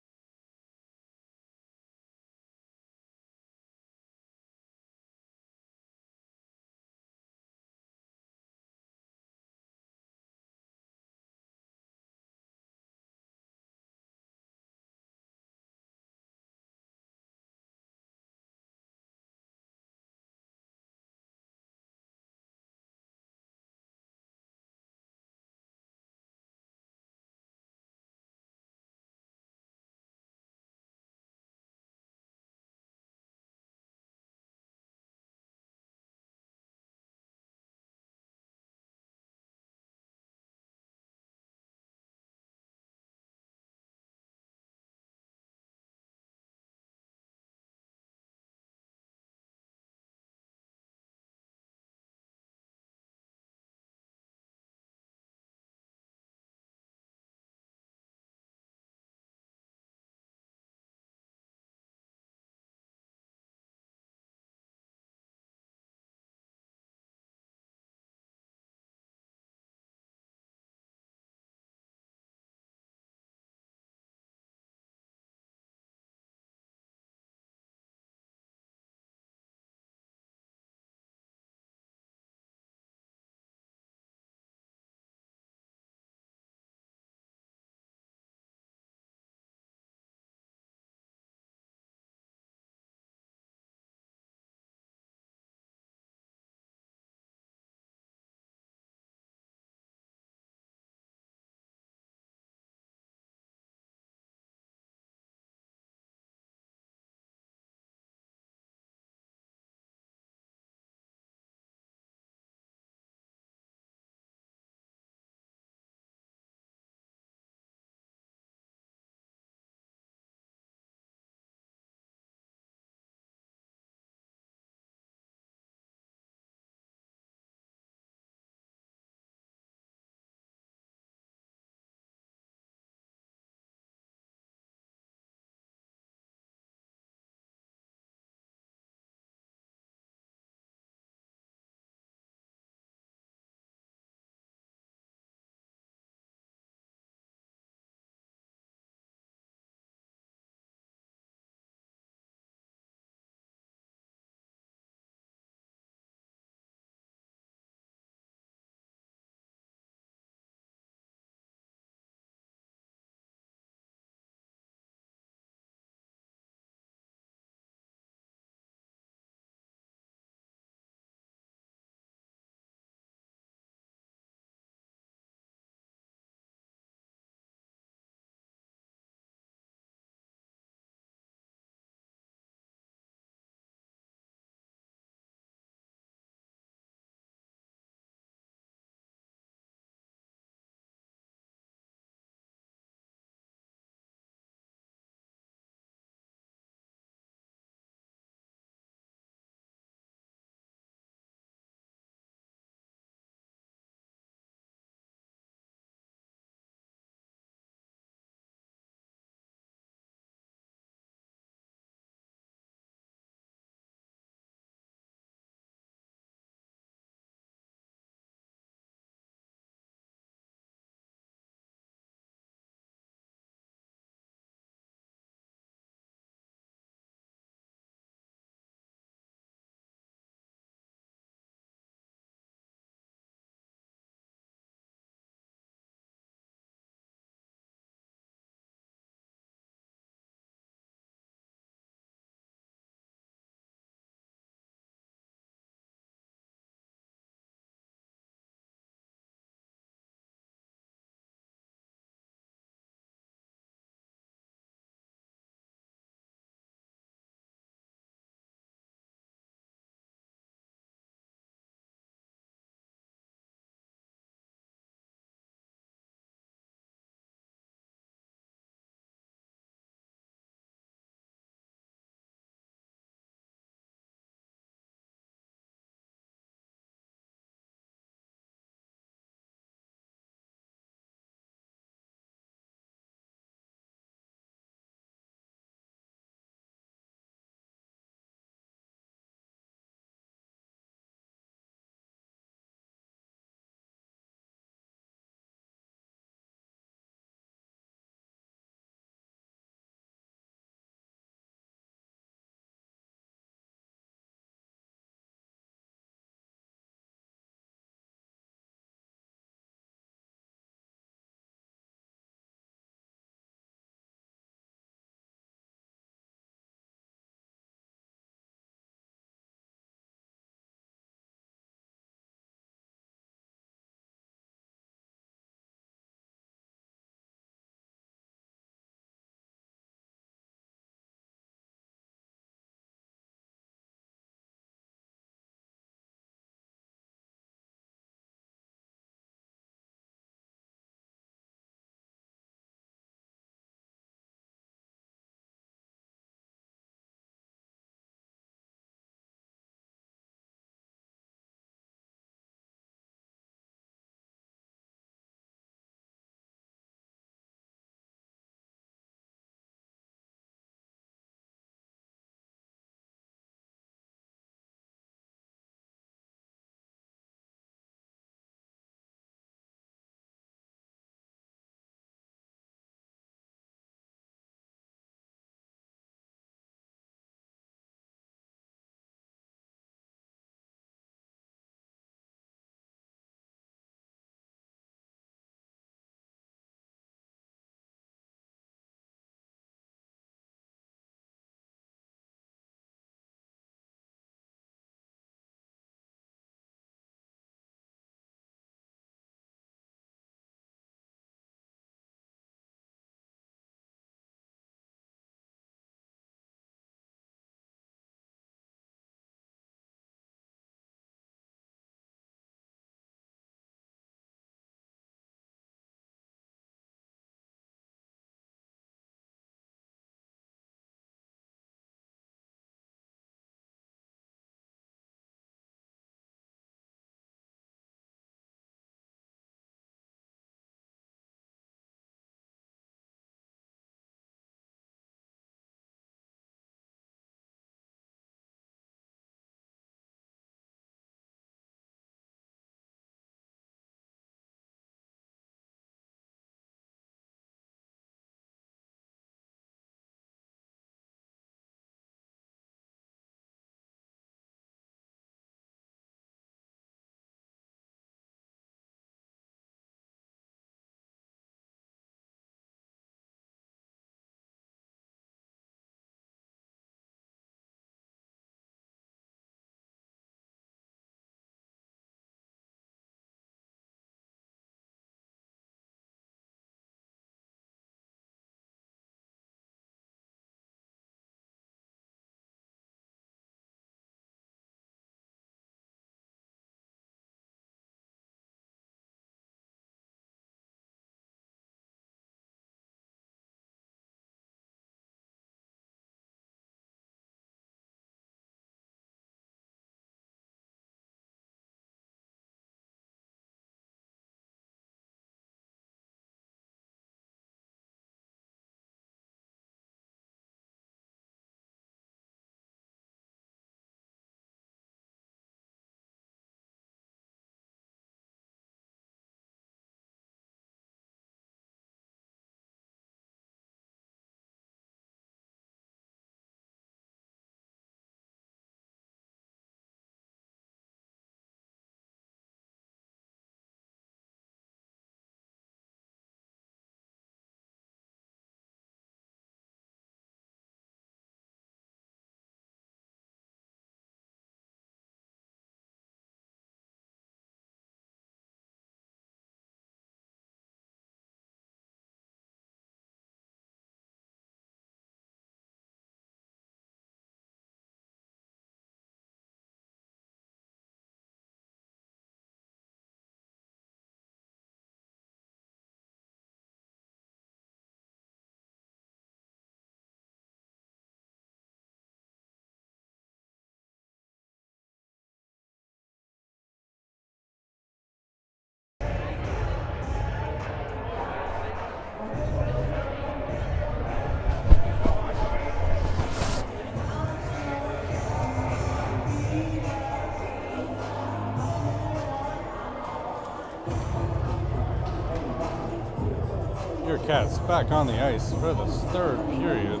S1: Wildcats back on the ice for the third period.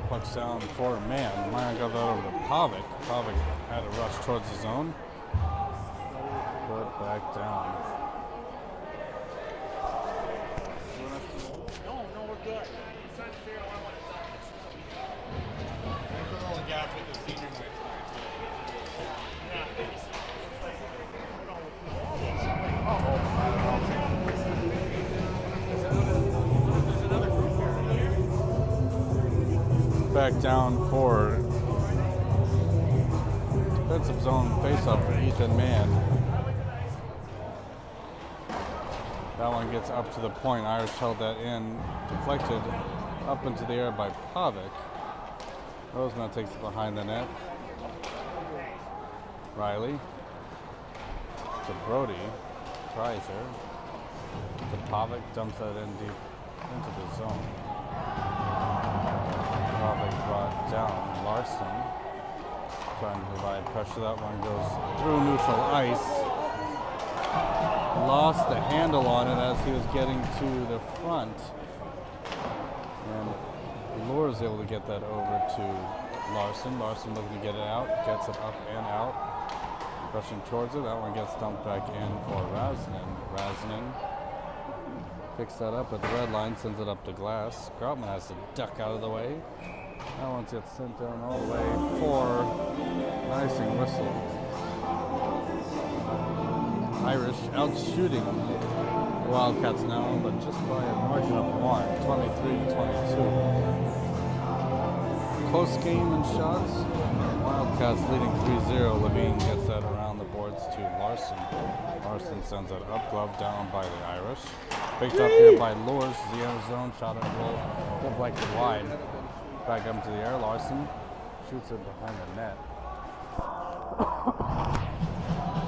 S1: Puck's down for man. Meyer got that over to Pavic. Pavic had to rush towards the zone. Put back down.
S3: No, we're good. It's trying to figure out what I want to talk. We're rolling gap with the senior night. There's another group here.
S1: Back down for defensive zone faceoff for Ethan Mann. That one gets up to the point. Irish held that in, deflected up into the air by Pavic. Rosemount takes it behind the net. Riley to Brody. Kreiser to Pavic, dumps that in deep into the zone. Pavic brought down. Larson trying to provide pressure. That one goes through neutral ice. Lost the handle on it as he was getting to the front. And Lure is able to get that over to Larson. Larson looking to get it out, gets it up and out. Rushing towards it, that one gets dumped back in for Razanen. Razanen picks that up at the red line, sends it up the glass. Groutman has to duck out of the way. That one gets sent down all the way for an icing whistle. Irish out shooting the Wildcats now, but just by a margin of one, 23-22. Close game in shots. Wildcats leading 3-0. Levine gets that around the boards to Larson. Larson sends it up, glove down by the Irish. Picked up here by Lures, the end zone, shot on goal, deflected wide. Back up to the air, Larson shoots it behind the net.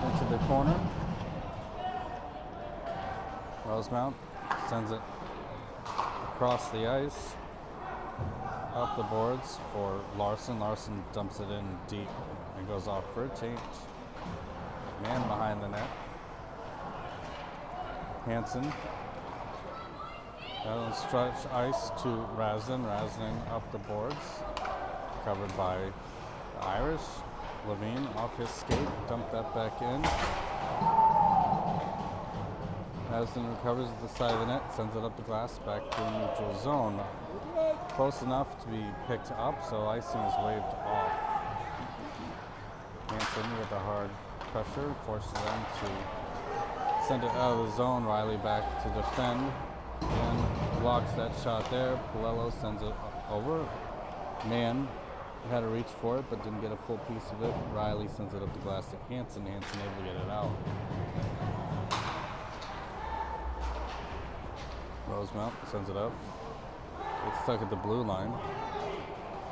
S1: Into the corner. Rosemount sends it across the ice, up the boards for Larson. Larson dumps it in deep and goes off for a change. Man behind the net. Hansen. That'll stretch ice to Razanen. Razanen up the boards. Covered by the Irish. Levine off his skate. Dump that back in. Razanen recovers at the side of the net. Sends it up the glass back to the neutral zone. Close enough to be picked up, so icing is waved off. Hansen with a hard pressure forces them to send it out of the zone. Riley back to defend and blocks that shot there. Palello sends it over. Mann had to reach for it but didn't get a full piece of it. Riley sends it up the glass to Hansen. Hansen able to get it out. Rosemount sends it up. It's stuck at the blue line.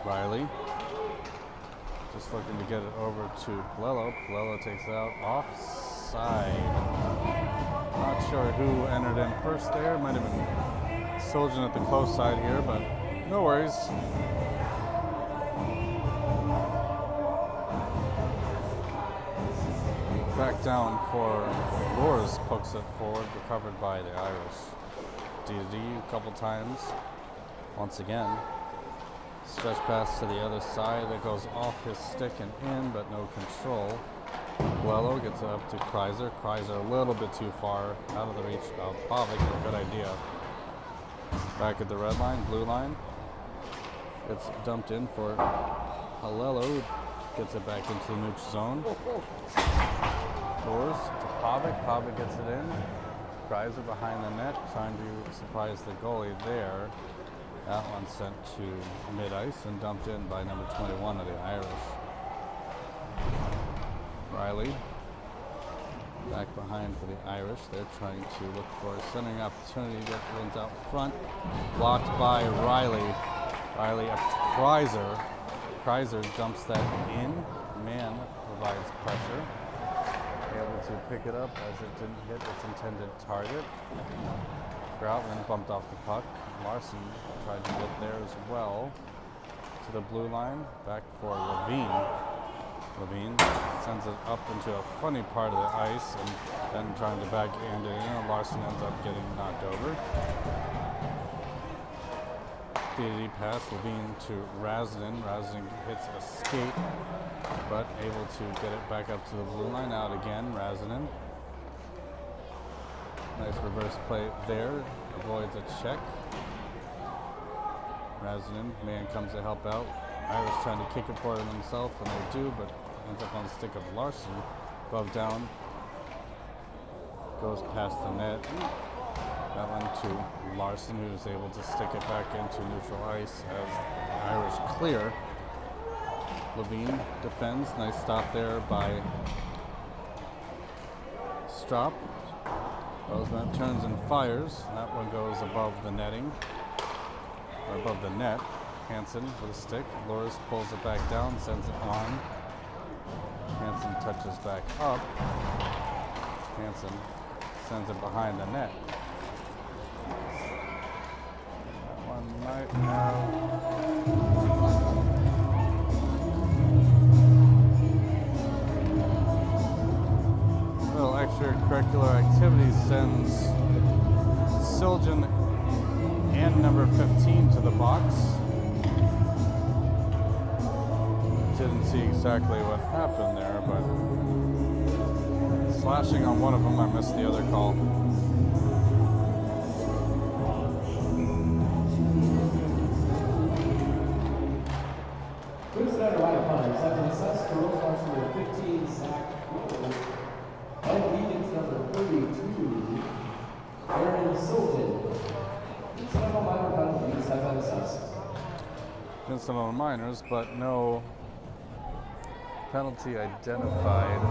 S1: Riley just looking to get it over to Palello. Palello takes it out offside. Not sure who entered in first there. Might have been Soljan at the close side here, but no worries. Back down for Lures, pokes it forward, recovered by the Irish. D-to-D a couple times. Once again, stretch pass to the other side that goes off his stick and in, but no control. Palello gets it up to Kreiser. Kreiser a little bit too far out of the reach of Pavic. A good idea. Back at the red line, blue line. It's dumped in for Palello. Gets it back into the neutral zone. Doors to Pavic. Pavic gets it in. Kreiser behind the net, trying to surprise the goalie there. That one sent to mid-ice and dumped in by number 21 of the Irish. Riley back behind for the Irish. They're trying to look for a centering opportunity. That runs out front. Blocked by Riley. Riley up to Kreiser. Kreiser dumps that in. Mann provides pressure. Able to pick it up as it didn't hit its intended target. Groutman bumped off the puck. Larson tried to get there as well. To the blue line, back for Levine. Levine sends it up into a funny part of the ice and then trying to backhand it in, and Larson ends up getting knocked over. DD pass, Levine to Razin. Razin hits a skate, but able to get it back up to the blue line. Out again, Razin. Nice reverse play there, avoids a check. Razin, man comes to help out. Irish trying to kick it for him himself, and they do, but ends up on the stick of Larson. Glove down, goes past the net. That one to Larson, who is able to stick it back into neutral ice as Irish clear. Levine defends. Nice stop there by Strop. Rosemount turns and fires. That one goes above the netting, or above the net. Hansen with a stick. Loris pulls it back down, sends it on. Hansen touches back up. Hansen sends it behind the net. That one might have... little extracurricular activities sends Siljan and number 15 to the box. Didn't see exactly what happened there, but slashing on one of them, I missed the other call.
S2: Good center right punter, 7 assists to Rosemount's number 15, Zach Rose. And Egan's number 32, Aaron Silton. Incidental minor penalty, 7 assists.
S1: Incidental minors, but no penalty identified.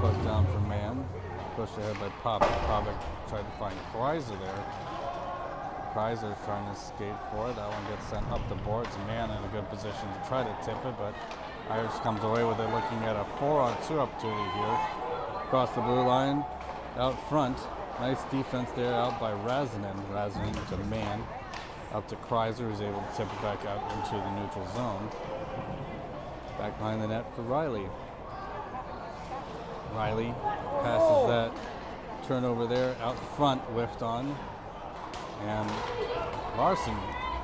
S1: Put down for man. Pushed ahead by Popic. Popic tried to find Kreiser there. Kreiser trying to skate for it. That one gets sent up the boards. Man in a good position to try to tip it, but Irish comes away with it, looking at a 4-on-2 opportunity here. Across the blue line, out front. Nice defense there, out by Razinen. Razinen to man. Up to Kreiser, who's able to tip it back out into the neutral zone. Back behind the net for Riley. Riley passes that turnover there, out front, whiffed on. And Larson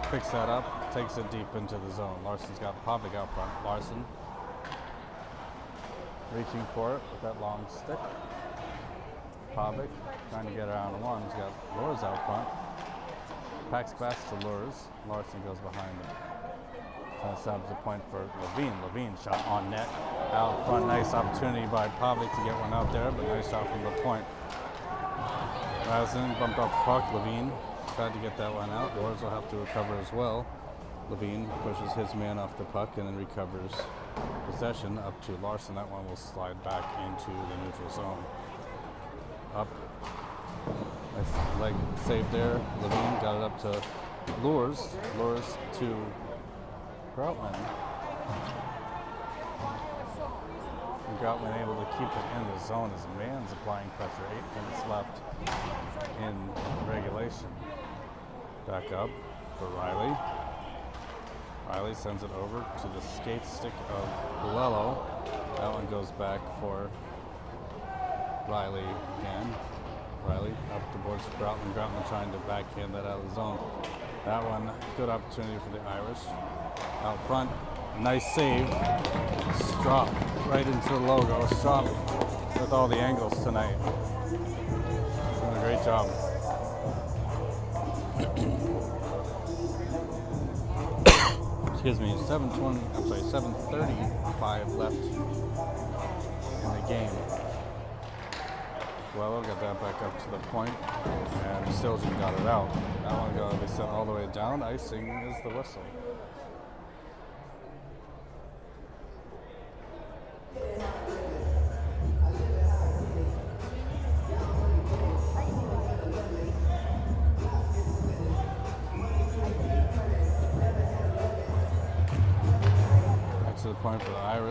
S1: picks that up, takes it deep into the zone. Larson's got Popic out front. Larson reaching for it with that long stick. Popic trying to get around one. He's got Lures out front. Packs back to Lures. Larson goes behind him. Trying to set up the point for Levine. Levine shot on net. Out front, nice opportunity by Popic to get one out there, but nice shot from the point. Razin bumped off the puck. Levine tried to get that one out. Lores will have to recover as well. Levine pushes his man off the puck and then recovers possession up to Larson. That one will slide back into the neutral zone. Up. Nice leg save there. Levine got it up to Lures. Lures to Groutman. And Groutman able to keep it in the zone as man's applying pressure. 8 minutes left in regulation. Back up for Riley. Riley sends it over to the skate stick of Lello. That one goes back for Riley again. Riley up the boards for Groutman. Groutman trying to backhand that out of the zone. That one, good opportunity for the Irish. Out front, nice save. Strop right into the logo. Strop with all the angles tonight. Doing a great job. Excuse me, 7:35 left in the game. Well, got that back up to the point, and Siljan got it out. That one got to be sent all the way down. Icing is the whistle.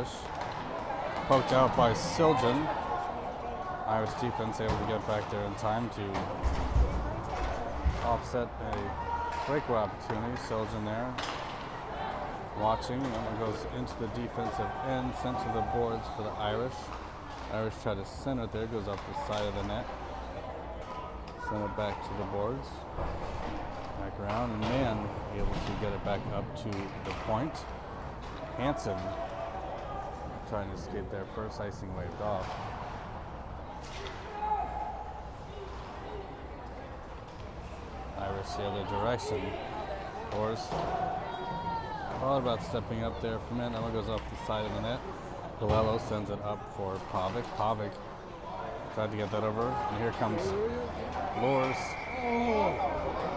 S1: Irish. Poked out by Siljan. Irish defense able to get back there in time to offset a breakaway opportunity. Siljan there watching. That one goes into the defensive end, sent to the boards for the Irish. Irish try to center it there, goes off the side of the net. Send it back to the boards. Back around, and Man able to get it back up to the point. Hansen trying to escape there first, icing waved off. Irish the other direction. Lors thought about stepping up there for a minute. That one goes off the side of the net. Palello sends it up for Pavic. Pavic tried to get that over, and here comes Lors.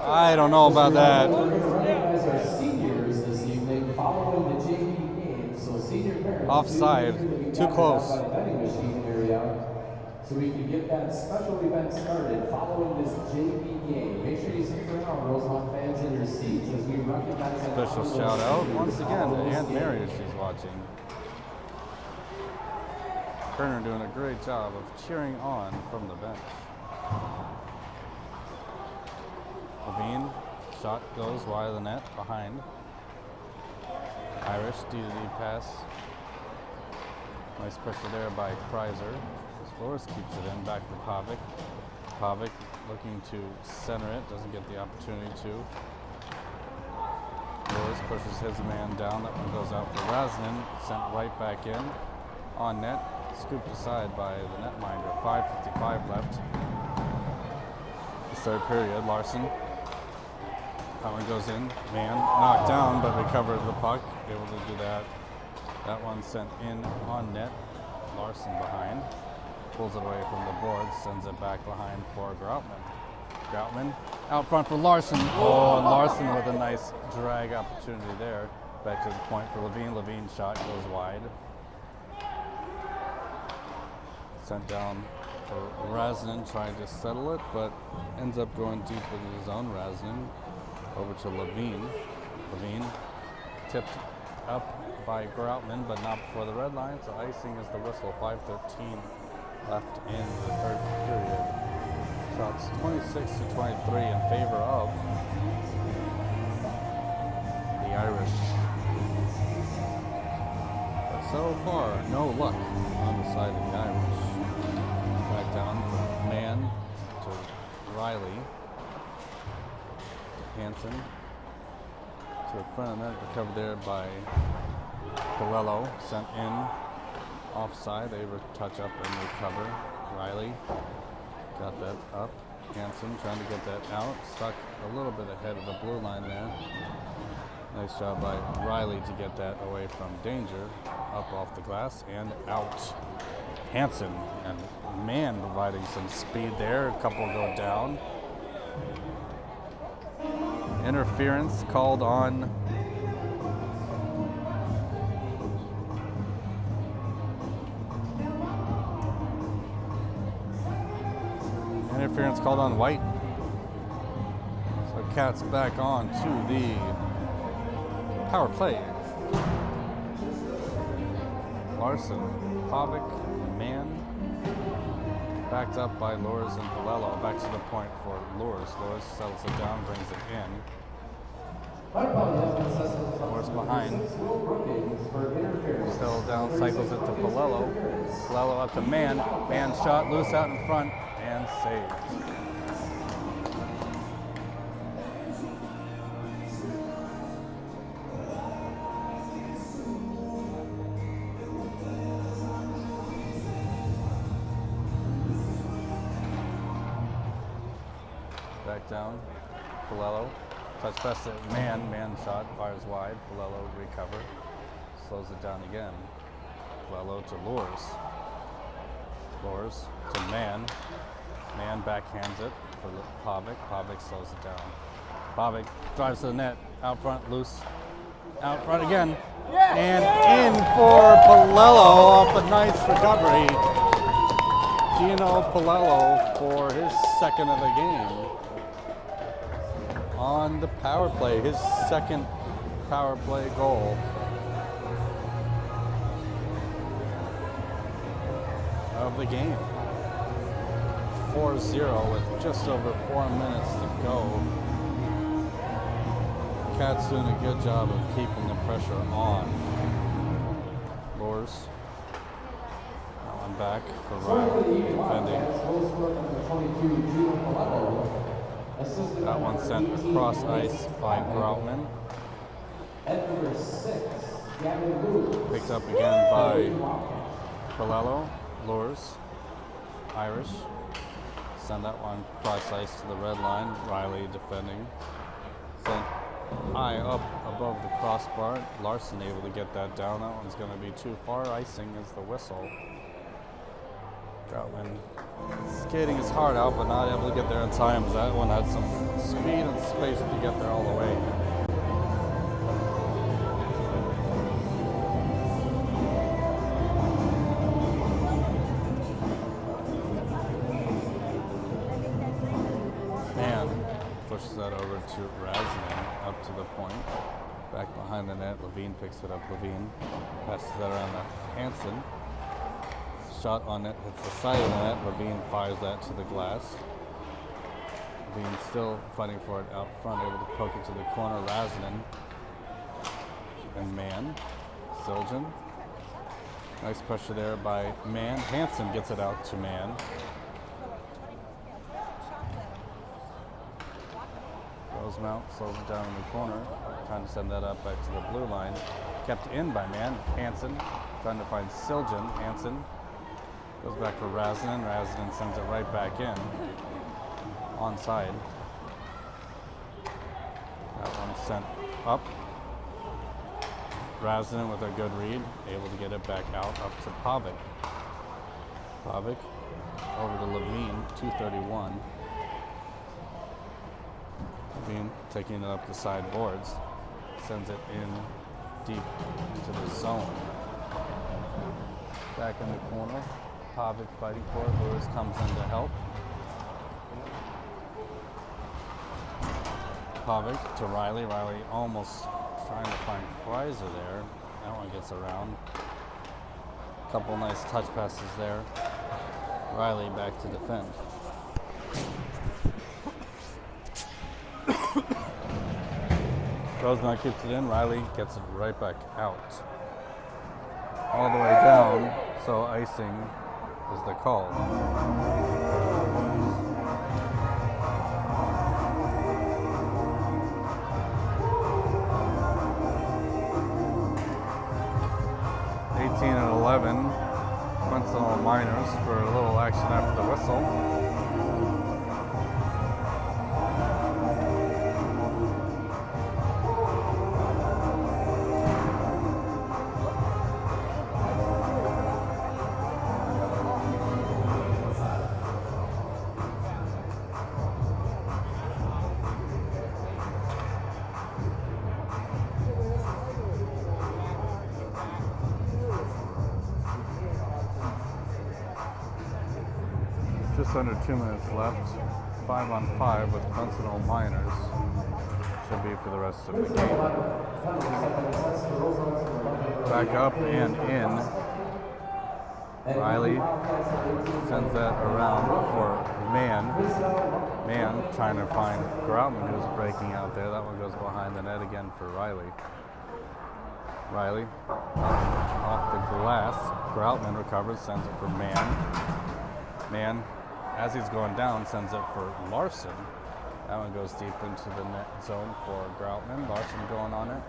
S1: I don't know about that.
S2: We're going to recognize our seniors this evening following the JV game. So senior parents,
S1: Offside, too close.
S2: by the vending machine area, so we can get that special event started following this JV game. Make sure you stick around, Rosemount fans, in your seats as we recognize that.
S1: Special shout out once again to Aunt Mary if she's watching. Kerner doing a great job of cheering on from the bench. Levine, shot goes wide of the net, behind. Irish, D-to-D pass. Nice pressure there by Kreiser. Flores keeps it in, back for Pavic. Pavic looking to center it, doesn't get the opportunity to. Flores pushes his man down, that one goes out for Raznin, sent right back in. On net, scooped aside by the netminder. 5:55 left. The third period, Larson. That one goes in. Man knocked down, but recovered the puck. Able to do that. That one sent in on net. Larson behind. Pulls it away from the board. Sends it back behind for Groutman. Groutman out front for Larson. Oh, and Larson with a nice drag opportunity there. Back to the point for Levine. Levine's shot goes wide. Sent down for Raznin, trying to settle it, but ends up going deep into his own. Raznin over to Levine. Levine tipped up by Groutman, but not before the red line, so icing is the whistle. 5:13 left in the third period. Shots 26-23 in favor of the Irish. But so far, no luck on the side of the Irish. Back down from Man to Riley. To Hansen. To the front of the net, recovered there by Palello. Sent in offside. They touch up and recover. Riley got that up. Hansen trying to get that out. Stuck a little bit ahead of the blue line there. Nice job by Riley to get that away from danger. Up off the glass and out. Hansen and Man providing some speed there. A couple go down. Interference called on White. So Cats back on to the power play. Larson, Pavic, Man, backed up by Lors and Palello. Back to the point for Lors. Lors settles it down, brings it in. Lors behind. Settles down, cycles it to Palello. Palello up to Man. Man shot loose out in front and saved. Back down, Palello, touch pass to Man shot, fires wide, Palello recover, slows it down again. Palello to Lors. Lors to Man backhands it for Pavic. Pavic slows it down. Pavic drives to the net, out front, loose, out front again, and in for Palello off a nice recovery. Gino Palello for his second of the game. On the power play, his second power play goal. of the game. 4-0 with just over 4 minutes to go. Cats doing a good job of keeping the pressure on. Lures. That one back for Riley defending. That one sent across ice by Groutman. Picked up again by Palello. Lures. Irish. Send that one cross ice to the red line. Riley defending. Sent high up above the crossbar. Larson able to get that down. That one's going to be too far. Icing is the whistle. Groutman skating his heart out, but not able to get there in time. That one had some speed and space to get there all the way. Pushes that over to Razin, up to the point. Back behind the net, Levine picks it up. Levine passes that around to Hansen. Shot on net, hits the side of the net. Levine fires that to the glass. Levine still fighting for it out front, able to poke it to the corner. Razin and Mann. Siljan. Nice pressure there by Mann. Hansen gets it out to Mann. Rosemount slows it down in the corner, trying to send that up back to the blue line. Kept in by Mann. Hansen trying to find Siljan. Hansen goes back for Razin. Razin sends it right back in. Onside. That one sent up. Razin with a good read, able to get it back out up to Pavic. Pavic over to Levine, 2:31. Levine taking it up the side boards, sends it in deep into the zone. Back in the corner, Pavic fighting for it. Lewis comes in to help. Pavic to Riley. Riley almost trying to find Kreiser there. That one gets around. Couple nice touch passes there. Riley back to defend. Rosemount keeps it in. Riley gets it right back out. All the way down, so icing is the call. And 11, Quincyl Miners for a little action after the whistle. Just under 2 minutes left. 5-on-5 with Quincyl Miners. Should be for the rest of the game. Back up and in. Riley sends that around for Mann. Mann trying to find Groutman, who's breaking out there. That one goes behind the net again for Riley. Riley off the glass. Groutman recovers, sends it for Mann. Mann, as he's going down, sends it for Larson. That one goes deep into the net zone for Groutman. Larson going on it.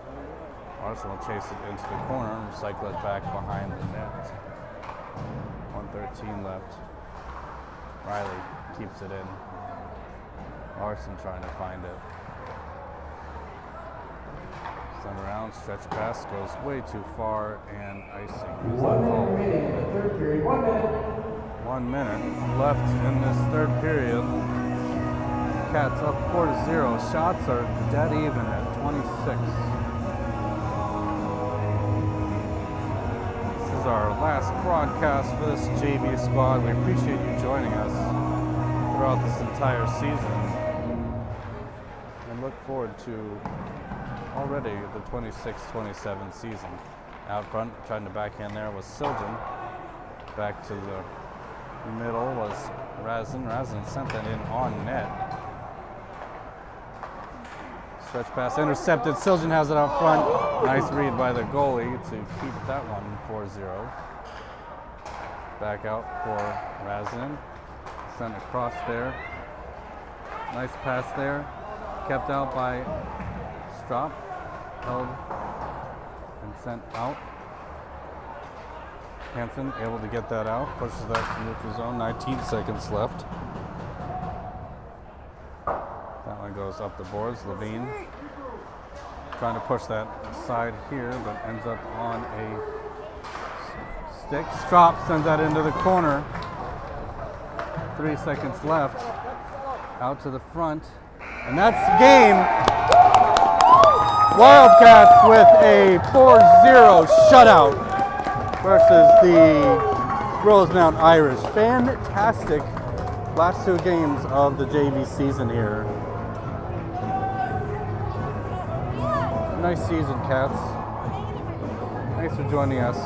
S1: Larson will chase it into the corner and recycle it back behind the net. 1:13 left. Riley keeps it in. Larson trying to find it. Send around, stretch pass, goes way too far, and icing is the call. 1 minute left in this third period. Cats up 4-0. Shots are dead even at 26. This is our last broadcast for this JV squad. We appreciate you joining us throughout this entire season and look forward to already the 26-27 season. Out front, trying to backhand there was Siljan. Back to the The middle was Razin. Razin sent that in on net. Stretch pass intercepted. Siljan has it out front. Nice read by the goalie to keep that one 4-0. Back out for Razin. Sent across there. Nice pass there. Kept out by Strop. Held and sent out. Hansen able to get that out. Pushes that to neutral zone. 19 seconds left. That one goes up the boards. Levine trying to push that side here, but ends up on a stick. Strop sends that into the corner. 3 seconds left. Out to the front. And that's game. Wildcats with a 4-0 shutout versus the Rosemount Irish. Fantastic last 2 games of the JV season here. Nice season, Cats. Thanks for joining us.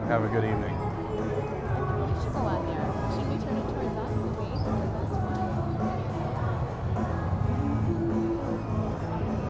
S1: Have a good evening.
S4: Should go on there. Should we turn it to